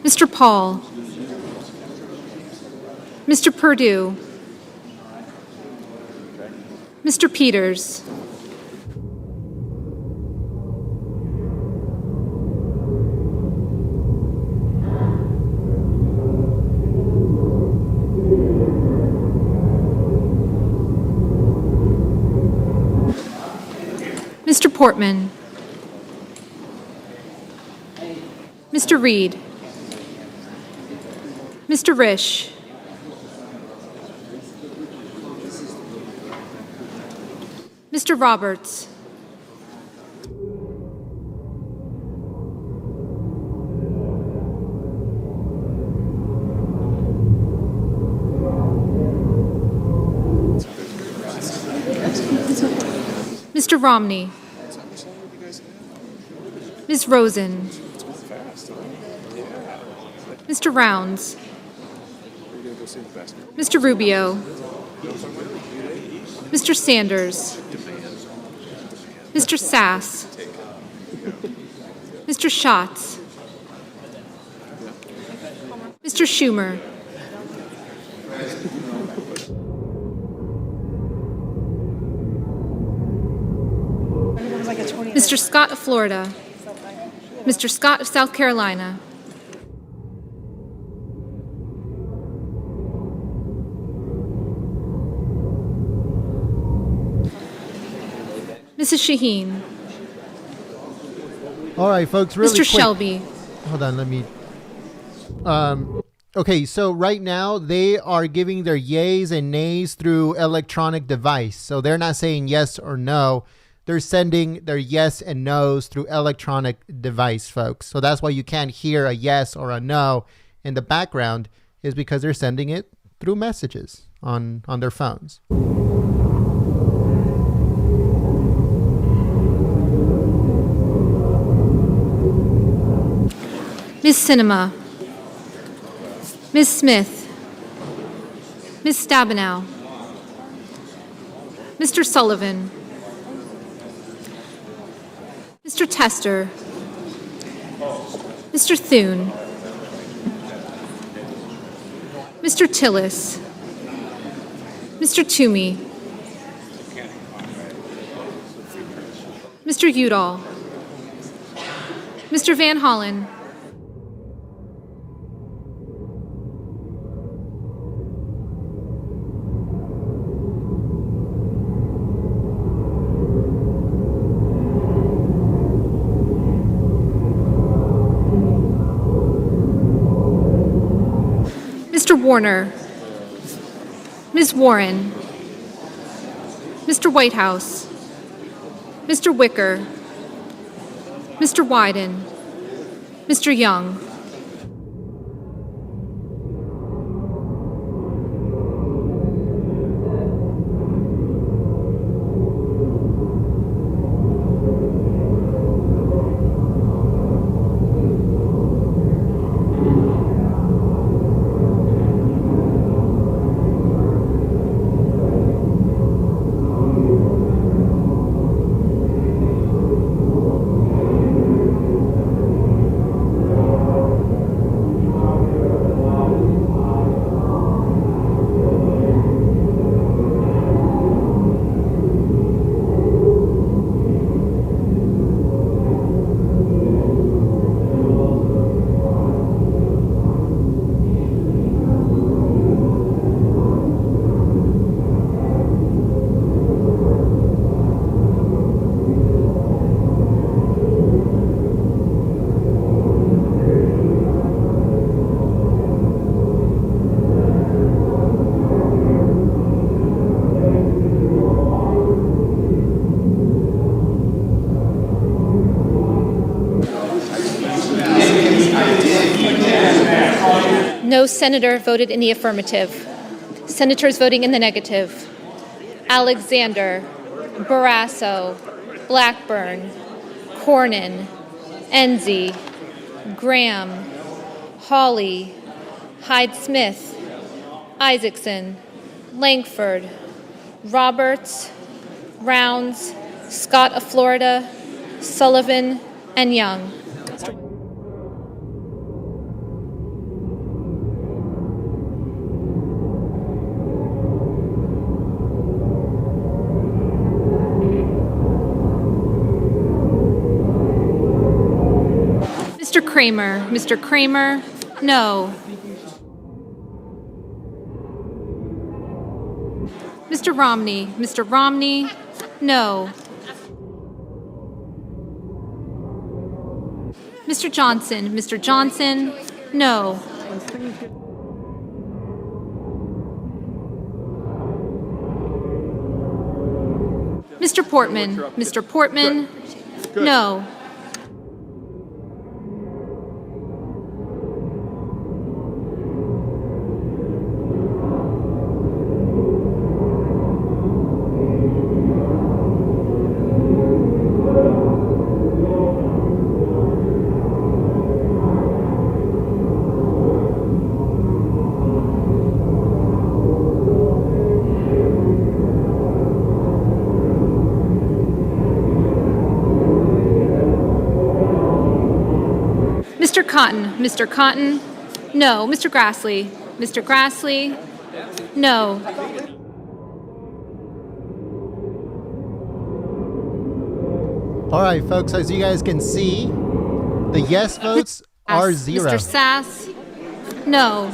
Mr. Paul, Mr. Perdue, Mr. Peters, Mr. Portman, Mr. Reed, Mr. Risch, Mr. Roberts, Mr. Romney, Ms. Rosen, Mr. Rounds, Mr. Rubio, Mr. Sanders, Mr. Sass, Mr. Schatz, Mr. Schumer, Mr. Scott of Florida, Mr. Scott of South Carolina, Mrs. Shaheen, All right, folks, really Mr. quick. Shelby, Hold on, let me... Okay, so right now they are giving their yays and nays through electronic device. So they're not saying yes or no. They're sending their yes and no's through electronic device, folks. So that's why you can't hear a yes or a no in the background, is because they're sending it through messages on their phones. Ms. Sinema, Ms. Smith, Ms. Stabenow, Mr. Sullivan, Mr. Tester, Mr. Thune, Mr. Tillis, Mr. Toomey, Mr. Udall, Mr. Van Hollen, Mr. Warner, Ms. Warren, Mr. Whitehouse, Mr. Wicker, Mr. Wyden, Mr. Young. No senator voted in the affirmative. Senators voting in the negative: Alexander, Barrasso, Blackburn, Cornyn, Enzi, Graham, Hawley, Hyde-Smith, Isaacson, Langford, Roberts, Rounds, Scott of Florida, Sullivan, and Young. Mr. Kramer, no. Mr. Romney, no. Mr. Johnson, no. Mr. Portman, no. Mr. Cotton, no. Mr. Grassley, no. All right, folks, as you guys can see, the yes votes are 0. Mr. Sass, no.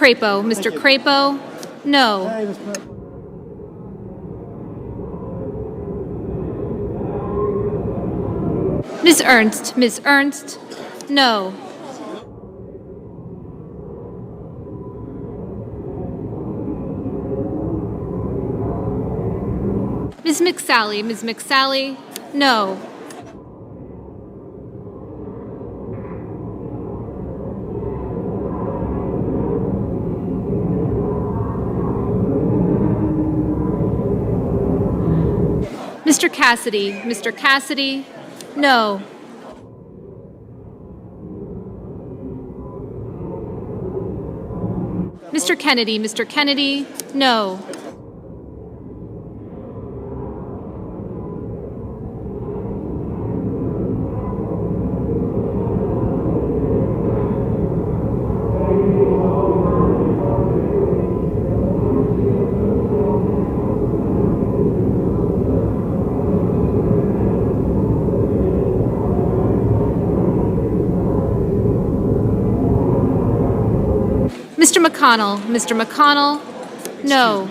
Mr. Crapo, no. Ms. Ernst, no. Ms. McSally, no. Mr. Cassidy, no. Mr. Kennedy, no. McConnell. Mr. McConnell, no.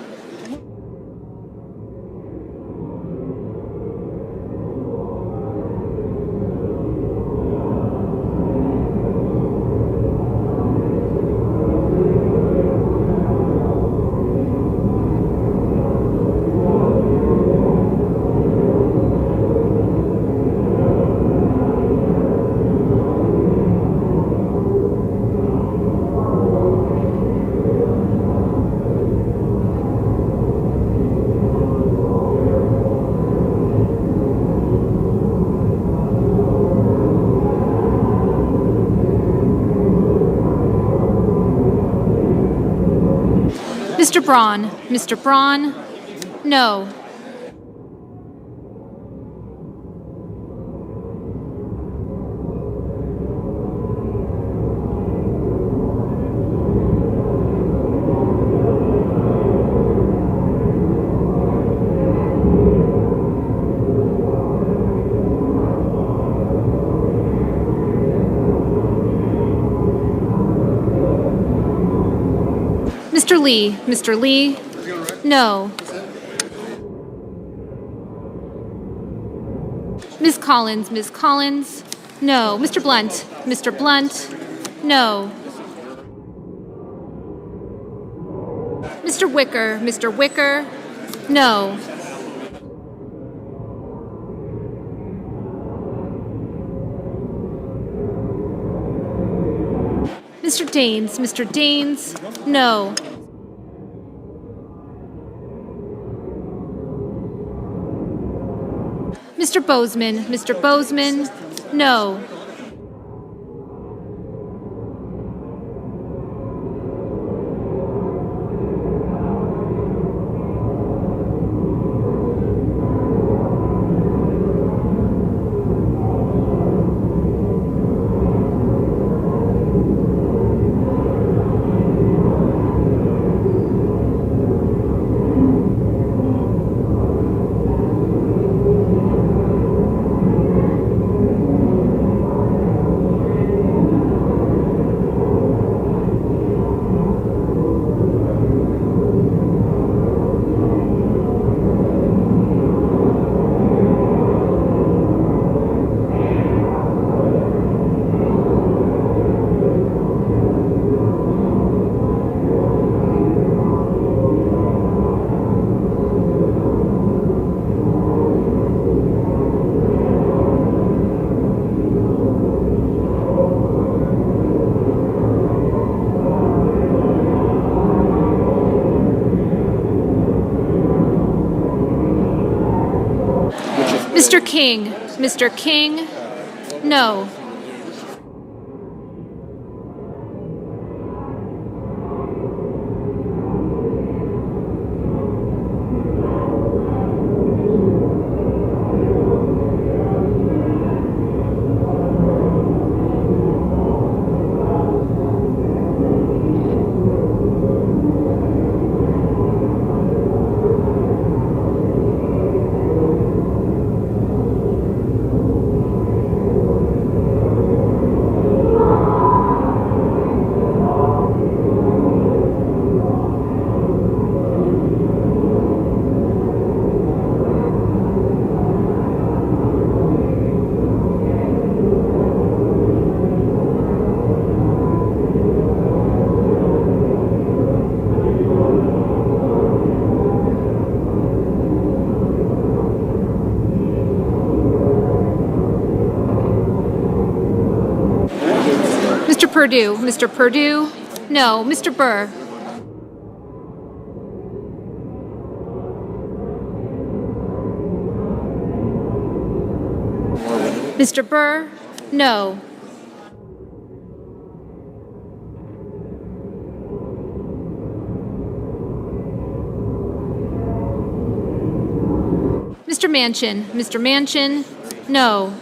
Mr. Braun. Mr. Braun, no. Mr. Lee. Mr. Lee, no. Ms. Collins. Ms. Collins, no. Mr. Blunt. Mr. Blunt, no. Mr. Wicker. Mr. Wicker, no. Mr. Daines. Mr. Daines, no. Mr. Bozeman. Mr. Bozeman, no. Mr. King. Mr. King, no. Mr. Perdue. Mr. Perdue, no. Mr. Burr. Mr. Burr, no. Mr. Manchin. Mr. Manchin, no.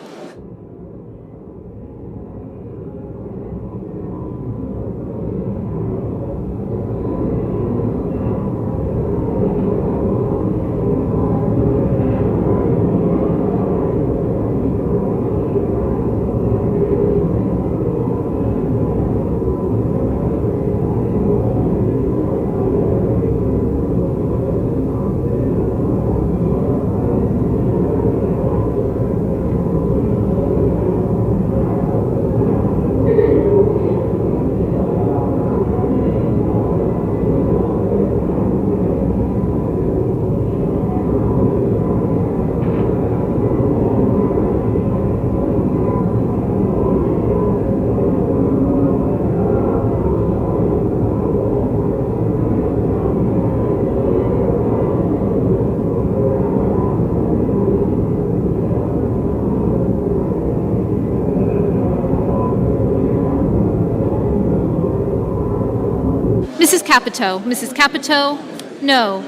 Capito. Mrs. Capito, no.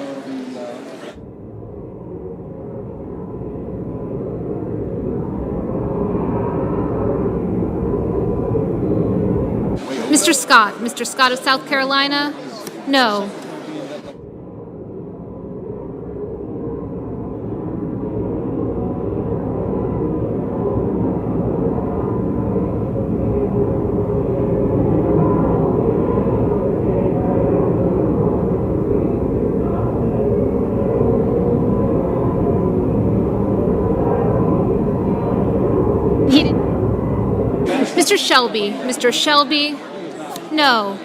Mr. Scott. Mr. Scott of South Carolina, no. Mr. Shelby. Mr. Shelby, no.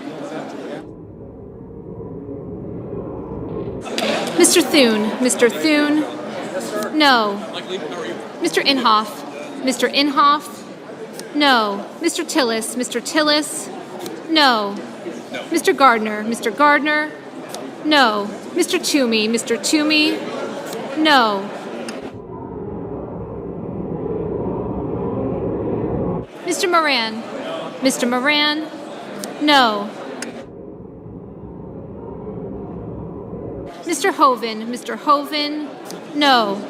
Mr. Thune. Mr. Thune, no. Mr. Inhofe. Mr. Inhofe, no. Mr. Tillis. Mr. Tillis, no. Mr. Gardner. Mr. Gardner, no. Mr. Toomey. Mr. Toomey, no. Mr. Moran. Mr. Moran, no. Mr. Hoven. Mr. Hoven, no.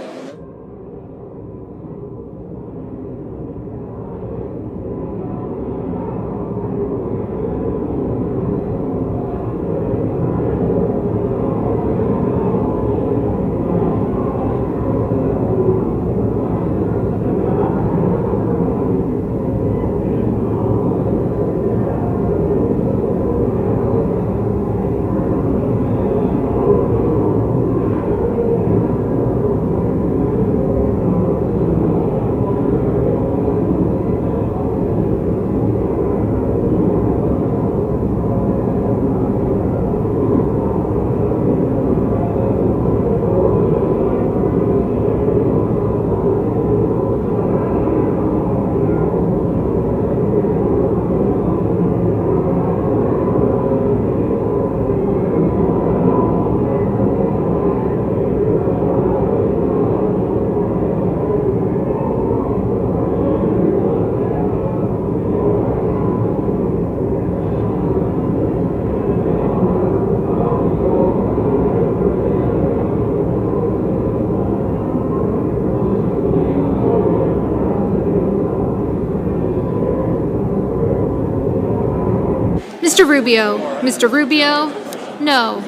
Mr. Rubio. Mr. Rubio, no.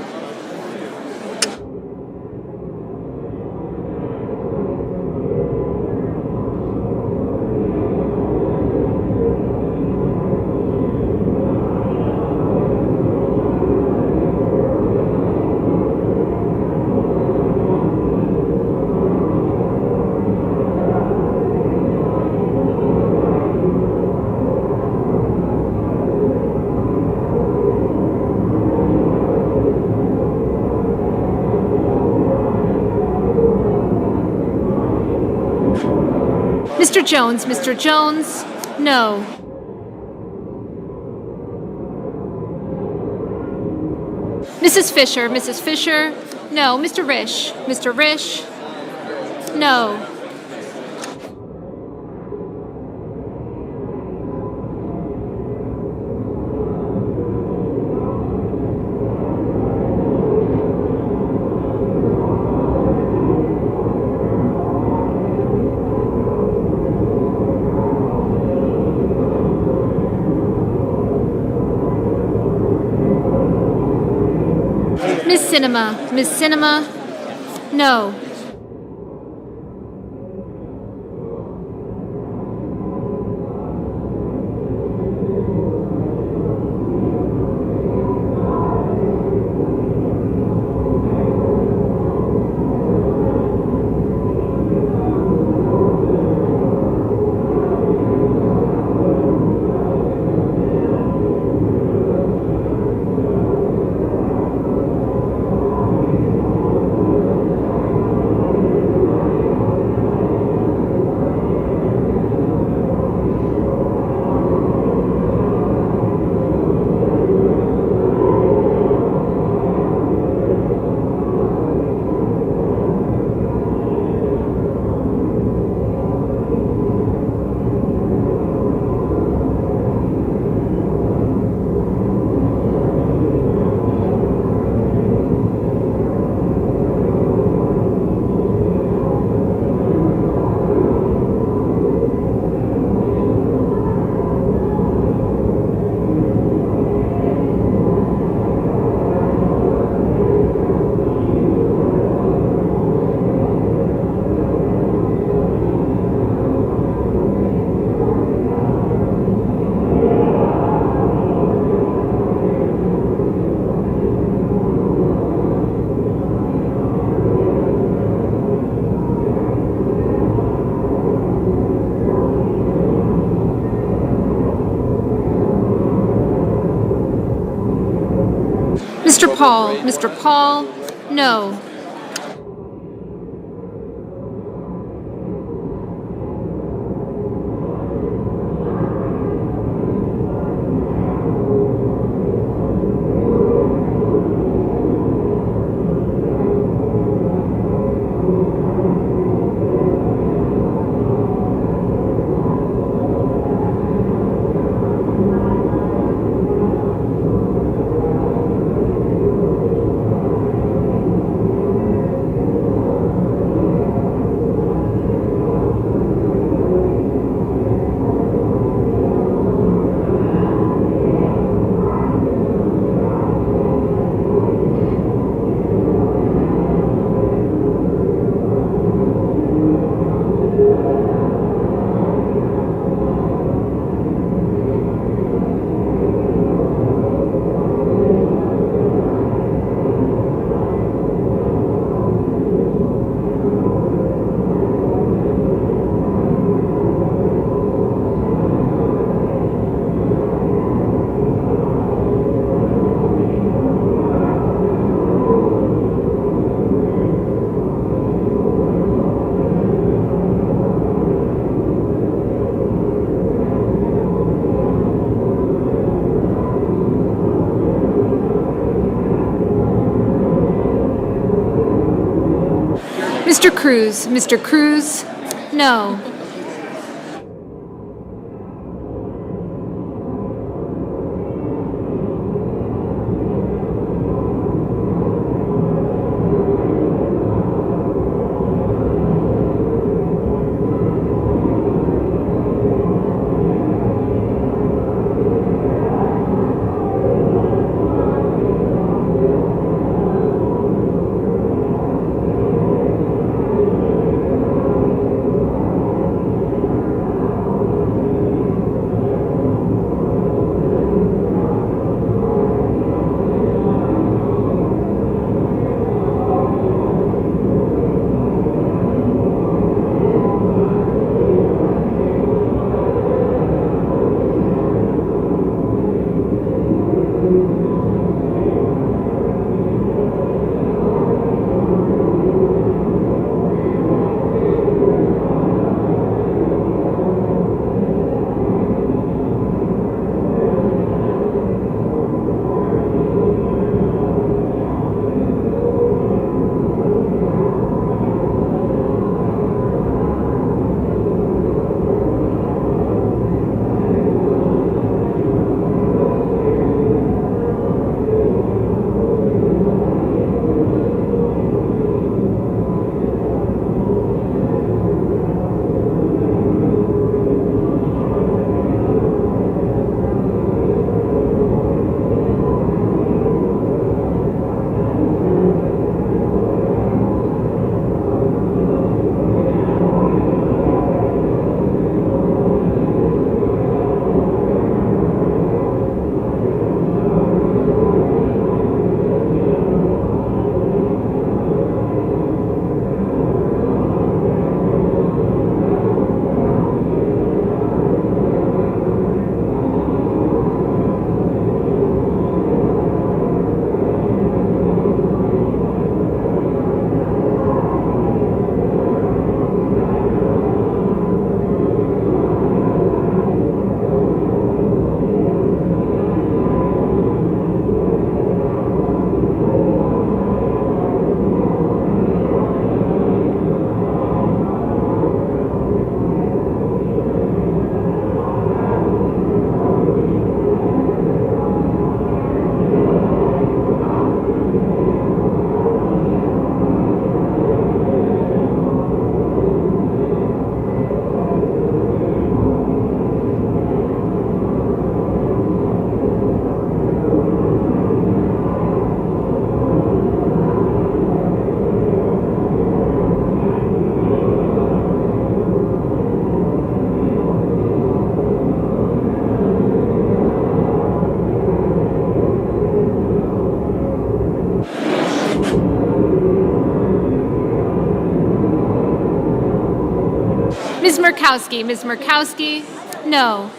Mr. Jones. Mr. Jones, no. Mrs. Fisher. Mrs. Fisher, no. Mr. Risch. Mr. Risch, no. Miss Cinema. Miss Cinema, no. Mr. Paul. Mr. Paul, no. Mr. Cruz. Mr. Cruz, no. Ms. Murkowski. Ms. Murkowski, no.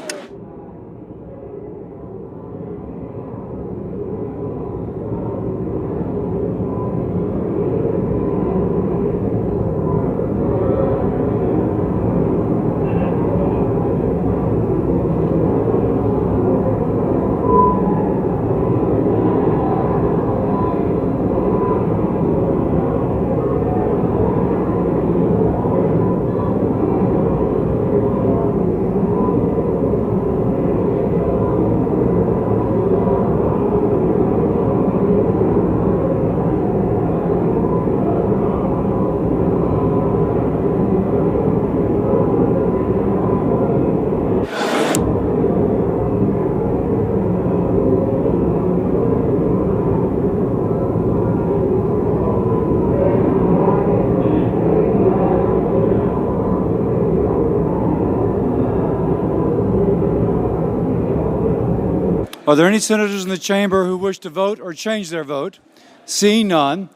Are there any senators in the chamber who wish to vote or change their vote? Seeing none,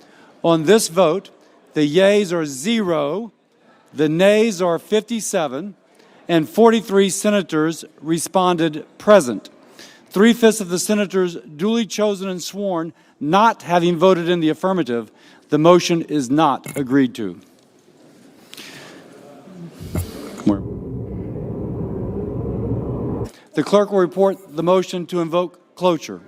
on this vote, the yeas are 0, the nays are 57, and 43 senators responded present. 3/5 of the senators duly chosen and sworn not having voted in the affirmative, the motion is not agreed to. The clerk will report the motion to invoke cloture.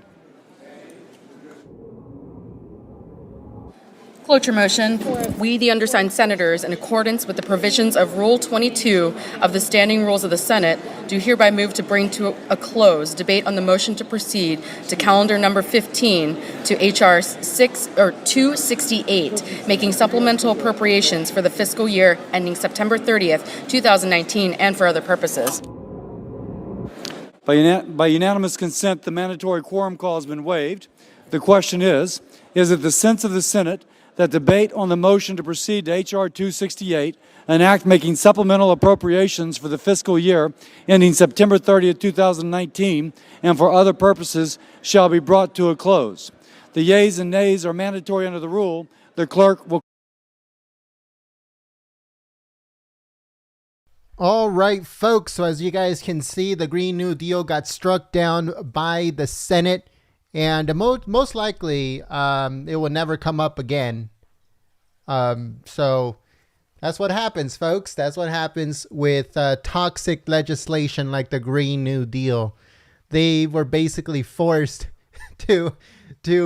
Cloture motion. We, the undersigned senators, in accordance with the provisions of Rule 22 of the Standing Rules of the Senate, do hereby move to bring to a close debate on the motion to proceed to calendar number 15 to H.R. 268, making supplemental appropriations for the fiscal year ending September 30th, 2019, and for other purposes. By unanimous consent, the mandatory quorum call has been waived. The question is it the sense of the Senate that debate on the motion to proceed to H.R. 268, an act making supplemental appropriations for the fiscal year ending September 30th, 2019, and for other purposes, shall be brought to a close? The yeas and nays are mandatory under the rule. The clerk will. All right, folks. So as you guys can see, the Green New Deal got struck down by the Senate, and most likely it will never come up again. So that's what happens, folks. That's what happens with toxic legislation like the Green New Deal. They were basically forced to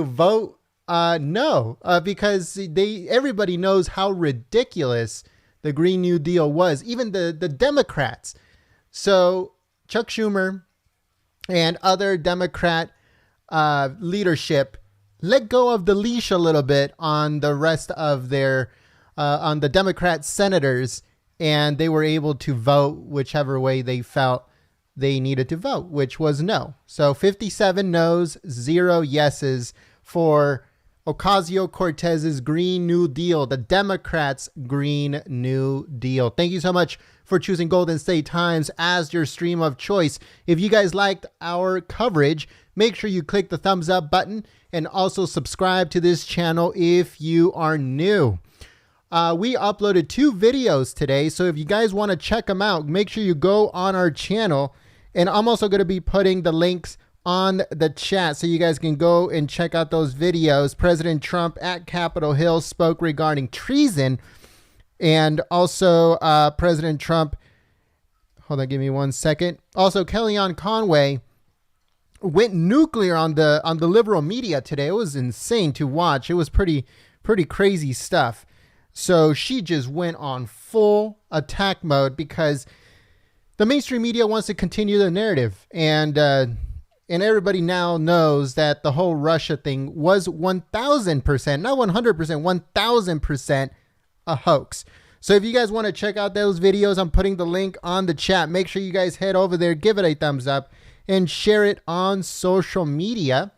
vote no because everybody knows how ridiculous the Green New Deal was, even the Democrats. So Chuck Schumer and other Democrat leadership let go of the leash a little bit on the rest of their, on the Democrat senators, and they were able to vote whichever way they felt they needed to vote, which was no. So 57 no's, 0 yeses for Ocasio-Cortez's Green New Deal, the Democrats' Green New Deal. Thank you so much for choosing Golden State Times as your stream of choice. If you guys liked our coverage, make sure you click the thumbs up button and also subscribe to this channel if you are new. We uploaded 2 videos today, so if you guys want to check them out, make sure you go on our channel. And I'm also going to be putting the links on the chat so you guys can go and check out those videos. President Trump at Capitol Hill spoke regarding treason, and also President Trump, hold on, give me 1 second. Also, Kellyanne Conway went nuclear on the liberal media today. It was insane to watch. It was pretty crazy stuff. So she just went on full attack mode because the mainstream media wants to continue the narrative, and everybody now knows that the whole Russia thing was 1,000%, not 100%, 1,000% a hoax. So if you guys want to check out those videos, I'm putting the link on the chat. Make sure you guys head over there, give it a thumbs up, and share it on social media.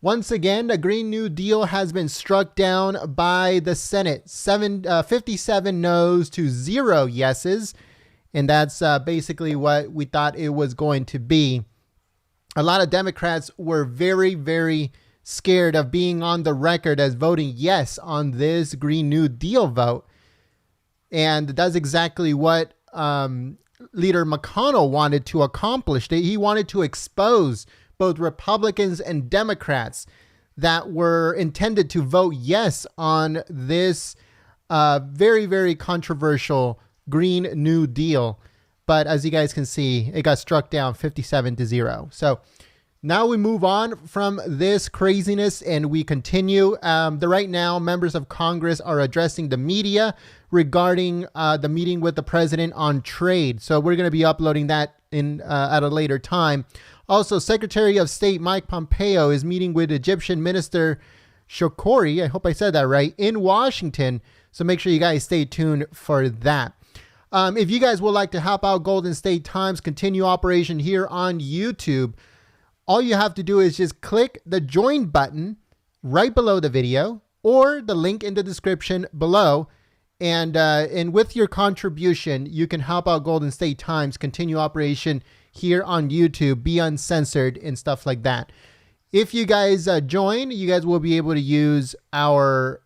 Once again, the Green New Deal has been struck down by the Senate. 57 no's to 0 yeses. And that's basically what we thought it was going to be. A lot of Democrats were very, very scared of being on the record as voting yes on this Green New Deal vote. And that's exactly what Leader McConnell wanted to accomplish. He wanted to expose both Republicans and Democrats that were intended to vote yes on this very, very controversial Green New Deal. But as you guys can see, it got struck down 57 to 0. So now we move on from this craziness and we continue. Right now, members of Congress are addressing the media regarding the meeting with the president on trade. So we're going to be uploading that at a later time. Also, Secretary of State Mike Pompeo is meeting with Egyptian Minister Shokori, I hope I said that right, in Washington. So make sure you guys stay tuned for that. If you guys would like to help out Golden State Times continue operation here on YouTube, all you have to do is just click the join button right below the video or the link in the description below. And with your contribution, you can help out Golden State Times continue operation here on YouTube, be uncensored and stuff like that. If you guys join, you guys will be able to use our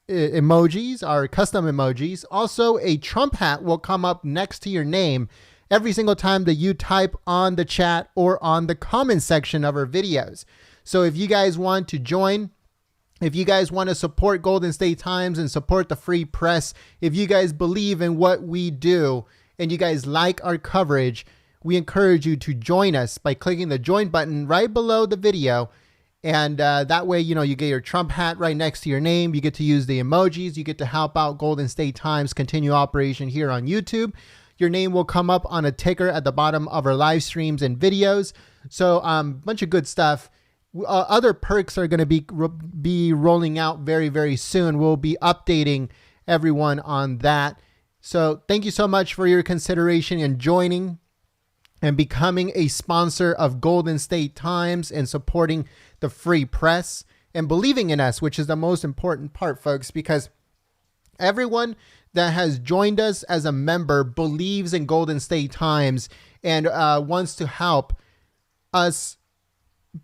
emojis, our custom emojis. Also, a Trump hat will come up next to your name every single time that you type on the chat or on the comment section of our videos. So if you guys want to join, if you guys want to support Golden State Times and support the free press, if you guys believe in what we do and you guys like our coverage, we encourage you to join us by clicking the join button right below the video. And that way, you know, you get your Trump hat right next to your name. You get to use the emojis. You get to help out Golden State Times continue operation here on YouTube. Your name will come up on a ticker at the bottom of our live streams and videos. So bunch of good stuff. Other perks are going to be rolling out very, very soon. We'll be updating everyone on that. So thank you so much for your consideration and joining and becoming a sponsor of Golden State Times and supporting the free press and believing in us, which is the most important part, folks, because everyone that has joined us as a member believes in Golden State Times and wants to help us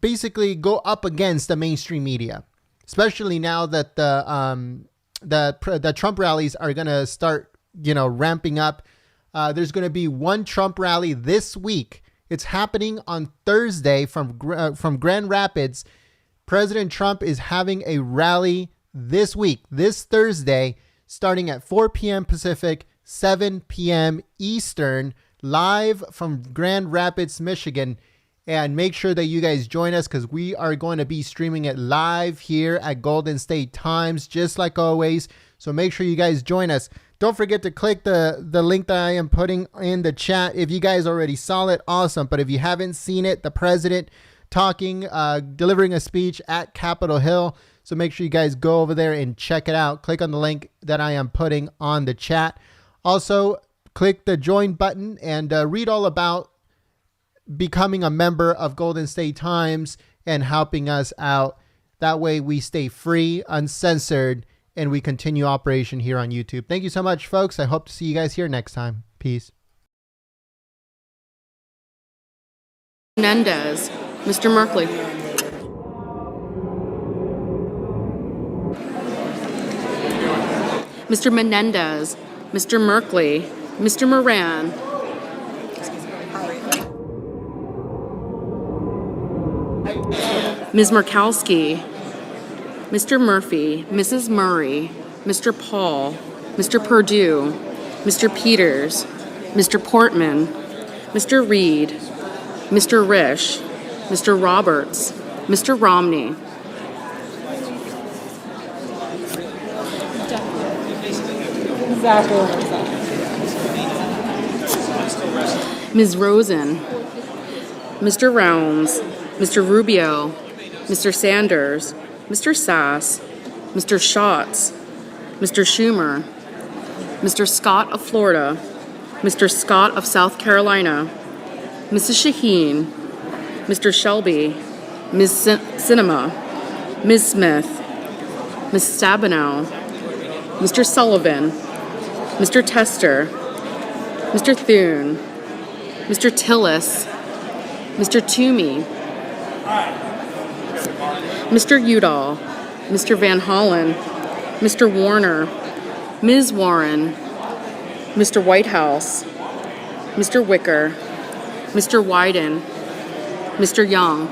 basically go up against the mainstream media, especially now that the Trump rallies are going to start, you know, ramping up. There's going to be one Trump rally this week. It's happening on Thursday from Grand Rapids. President Trump is having a rally this week, this Thursday, starting at 4 p.m. Pacific, 7 p.m. Eastern, live from Grand Rapids, Michigan. And make sure that you guys join us because we are going to be streaming it live here at Golden State Times, just like always. So make sure you guys join us. Don't forget to click the link that I am putting in the chat. If you guys already saw it, awesome. But if you haven't seen it, the president talking, delivering a speech at Capitol Hill. So make sure you guys go over there and check it out. Click on the link that I am putting on the chat. Also, click the join button and read all about becoming a member of Golden State Times and helping us out. That way we stay free, uncensored, and we continue operation here on YouTube. Thank you so much, folks. I hope to see you guys here next time. Peace. Menendez, Mr. Merkley. Mr. Menendez, Mr. Merkley, Mr. Moran. Ms. Murkowski, Mr. Murphy, Mrs. Murray, Mr. Paul, Mr. Perdue, Mr. Peters, Mr. Portman, Mr. Reed, Mr. Risch, Mr. Roberts, Mr. Romney. Ms. Rosen, Mr. Rounds, Mr. Rubio, Mr. Sanders, Mr. Sass, Mr. Schatz, Mr. Schumer, Mr. Scott of Florida, Mr. Scott of South Carolina, Mrs. Shaheen, Mr. Shelby, Ms. Sinema, Ms. Smith, Ms. Stabenow, Mr. Sullivan, Mr. Tester, Mr. Thune, Mr. Tillis, Mr. Toomey, Mr. Udall, Mr. Van Hollen, Mr. Warner, Ms. Warren, Mr. Whitehouse, Mr. Wicker, Mr. Wyden, Mr. Young.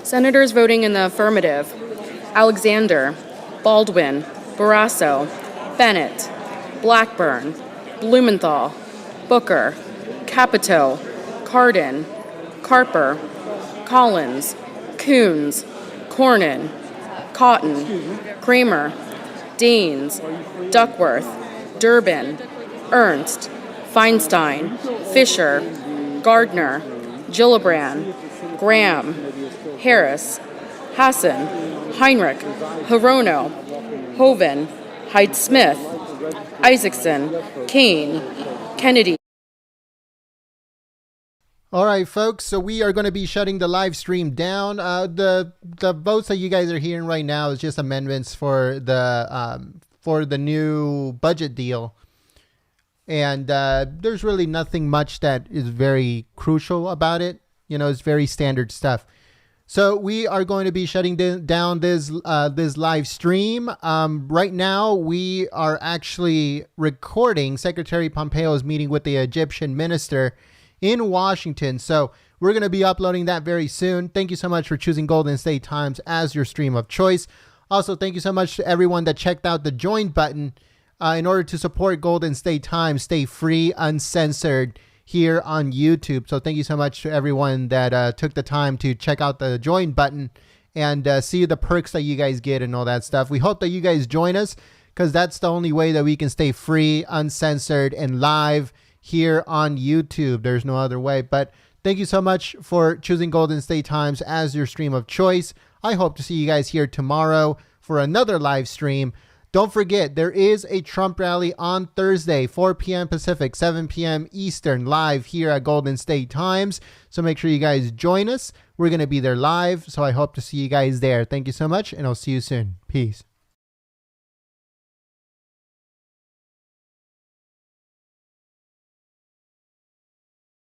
Senators voting in the affirmative: Alexander, Baldwin, Barrasso, Bennett, Blackburn, Blumenthal, Booker, Capito, Cardin, Carper, Collins, Coons, Cornyn, Cotton, Kramer, Deans, Duckworth, Durbin, Ernst, Feinstein, Fisher, Gardner, Gillibrand, Graham, Harris, Hassan, Heinrich, Hirono, Hoven, Hyde-Smith, Isaacson, Kane, Kennedy. All right, folks. So we are going to be shutting the live stream down. The votes that you guys are hearing right now is just amendments for the new budget deal, and there's really nothing much that is very crucial about it. You know, it's very standard stuff. So we are going to be shutting down this live stream. Right now, we are actually recording Secretary Pompeo's meeting with the Egyptian minister in Washington. So we're going to be uploading that very soon. Thank you so much for choosing Golden State Times as your stream of choice. Also, thank you so much to everyone that checked out the join button in order to support Golden State Times. Stay free, uncensored here on YouTube. So thank you so much to everyone that took the time to check out the join button and see the perks that you guys get and all that stuff. We hope that you guys join us because that's the only way that we can stay free, uncensored, and live here on YouTube. There's no other way. But thank you so much for choosing Golden State Times as your stream of choice. I hope to see you guys here tomorrow for another live stream. Don't forget, there is a Trump rally on Thursday, 4 p.m. Pacific, 7 p.m. Eastern, live here at Golden State Times. So make sure you guys join us. We're going to be there live. So I hope to see you guys there. Thank you so much, and I'll see you soon. Peace.